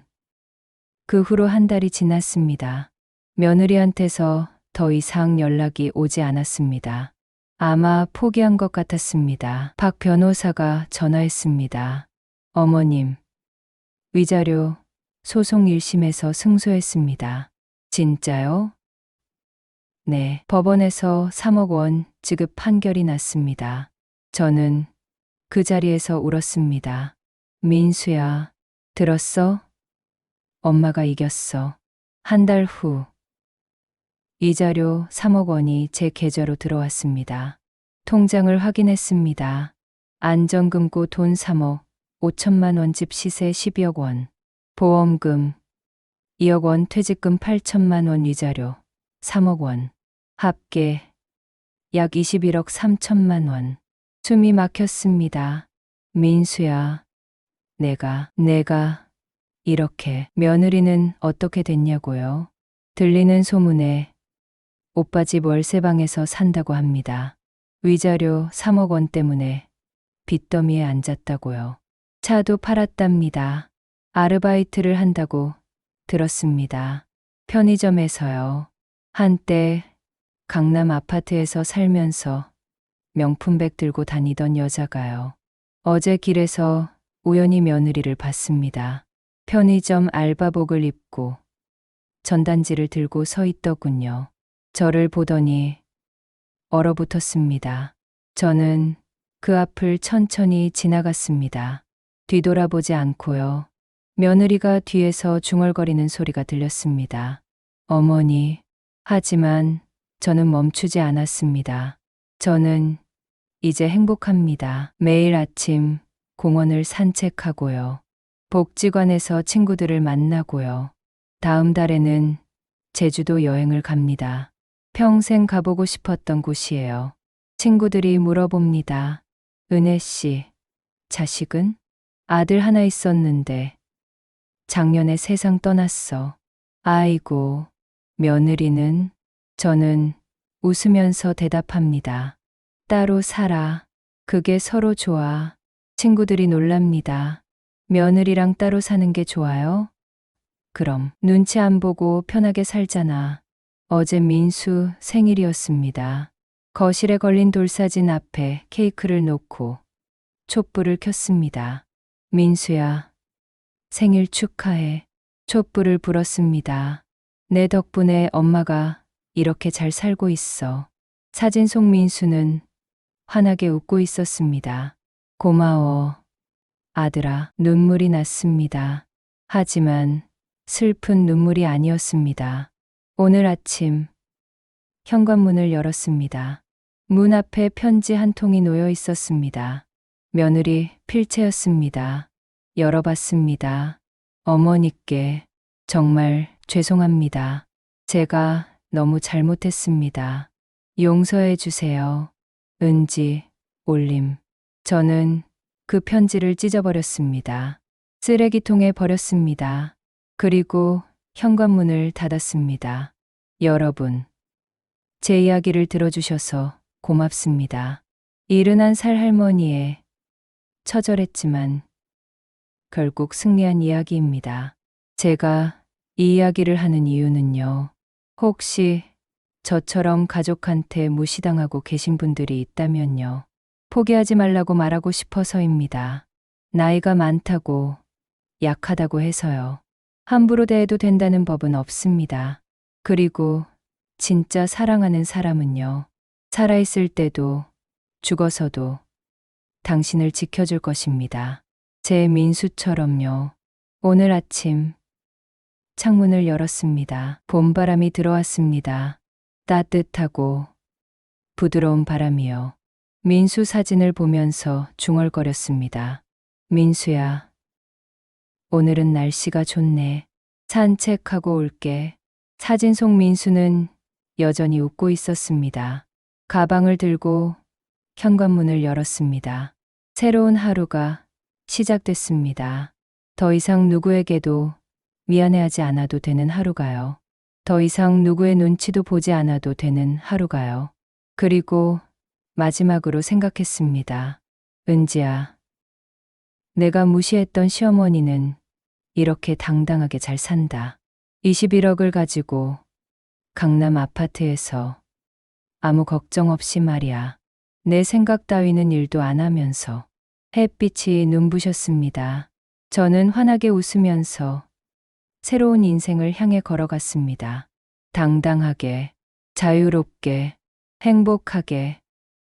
그 후로 한 달이 지났습니다. 며느리한테서 더 이상 연락이 오지 않았습니다. 아마 포기한 것 같았습니다. 박 변호사가 전화했습니다. 어머님, 위자료 소송 1심에서 승소했습니다. 진짜요? 네, 법원에서 3억 원 지급 판결이 났습니다. 저는 그 자리에서 울었습니다. 민수야, 들었어? 엄마가 이겼어. 한 달 후, 이자료 3억 원이 제 계좌로 들어왔습니다. 통장을 확인했습니다. 안전금고 돈 3억 5천만 원, 집 시세 12억 원, 보험금 2억 원, 퇴직금 8천만 원, 위자료 3억 원, 합계 약 21억 3천만 원. 숨이 막혔습니다. 민수야, 내가 이렇게. 며느리는 어떻게 됐냐고요? 들리는 소문에 오빠 집 월세방에서 산다고 합니다. 위자료 3억 원 때문에 빚더미에 앉았다고요. 차도 팔았답니다. 아르바이트를 한다고 들었습니다. 편의점에서요. 한때 강남 아파트에서 살면서 명품백 들고 다니던 여자가요. 어제 길에서 우연히 며느리를 봤습니다. 편의점 알바복을 입고 전단지를 들고 서 있더군요. 저를 보더니 얼어붙었습니다. 저는 그 앞을 천천히 지나갔습니다. 뒤돌아보지 않고요. 며느리가 뒤에서 중얼거리는 소리가 들렸습니다. 어머니. 하지만 저는 멈추지 않았습니다. 저는 이제 행복합니다. 매일 아침 공원을 산책하고요. 복지관에서 친구들을 만나고요. 다음 달에는 제주도 여행을 갑니다. 평생 가보고 싶었던 곳이에요. 친구들이 물어봅니다. 은혜 씨, 자식은? 아들 하나 있었는데 작년에 세상 떠났어. 아이고, 며느리는? 저는 웃으면서 대답합니다. 따로 살아. 그게 서로 좋아. 친구들이 놀랍니다. 며느리랑 따로 사는 게 좋아요? 그럼 눈치 안 보고 편하게 살잖아. 어제 민수 생일이었습니다. 거실에 걸린 돌사진 앞에 케이크를 놓고 촛불을 켰습니다. 민수야, 생일 축하해. 촛불을 불었습니다. 내 덕분에 엄마가 이렇게 잘 살고 있어. 사진 속 민수는 환하게 웃고 있었습니다. 고마워, 아들아. 눈물이 났습니다. 하지만 슬픈 눈물이 아니었습니다. 오늘 아침 현관문을 열었습니다. 문 앞에 편지 한 통이 놓여 있었습니다. 며느리 필체였습니다. 열어봤습니다. 어머니께 정말 죄송합니다. 제가 너무 잘못했습니다. 용서해 주세요. 은지, 올림. 저는 그 편지를 찢어버렸습니다. 쓰레기통에 버렸습니다. 그리고 현관문을 닫았습니다. 여러분, 제 이야기를 들어주셔서 고맙습니다. 71살 할머니의 처절했지만 결국 승리한 이야기입니다. 제가 이 이야기를 하는 이유는요. 혹시 저처럼 가족한테 무시당하고 계신 분들이 있다면요. 포기하지 말라고 말하고 싶어서입니다. 나이가 많다고, 약하다고 해서요. 함부로 대해도 된다는 법은 없습니다. 그리고 진짜 사랑하는 사람은요. 살아있을 때도, 죽어서도 당신을 지켜줄 것입니다. 제 민수처럼요. 오늘 아침 창문을 열었습니다. 봄바람이 들어왔습니다. 따뜻하고 부드러운 바람이요. 민수 사진을 보면서 중얼거렸습니다. 민수야, 오늘은 날씨가 좋네. 산책하고 올게. 사진 속 민수는 여전히 웃고 있었습니다. 가방을 들고 현관문을 열었습니다. 새로운 하루가 시작됐습니다. 더 이상 누구에게도 미안해하지 않아도 되는 하루가요. 더 이상 누구의 눈치도 보지 않아도 되는 하루가요. 그리고 마지막으로 생각했습니다. 은지야, 내가 무시했던 시어머니는 이렇게 당당하게 잘 산다. 21억을 가지고 강남 아파트에서 아무 걱정 없이 말이야. 내 생각 따위는 일도 안 하면서. 햇빛이 눈부셨습니다. 저는 환하게 웃으면서 새로운 인생을 향해 걸어갔습니다. 당당하게, 자유롭게, 행복하게.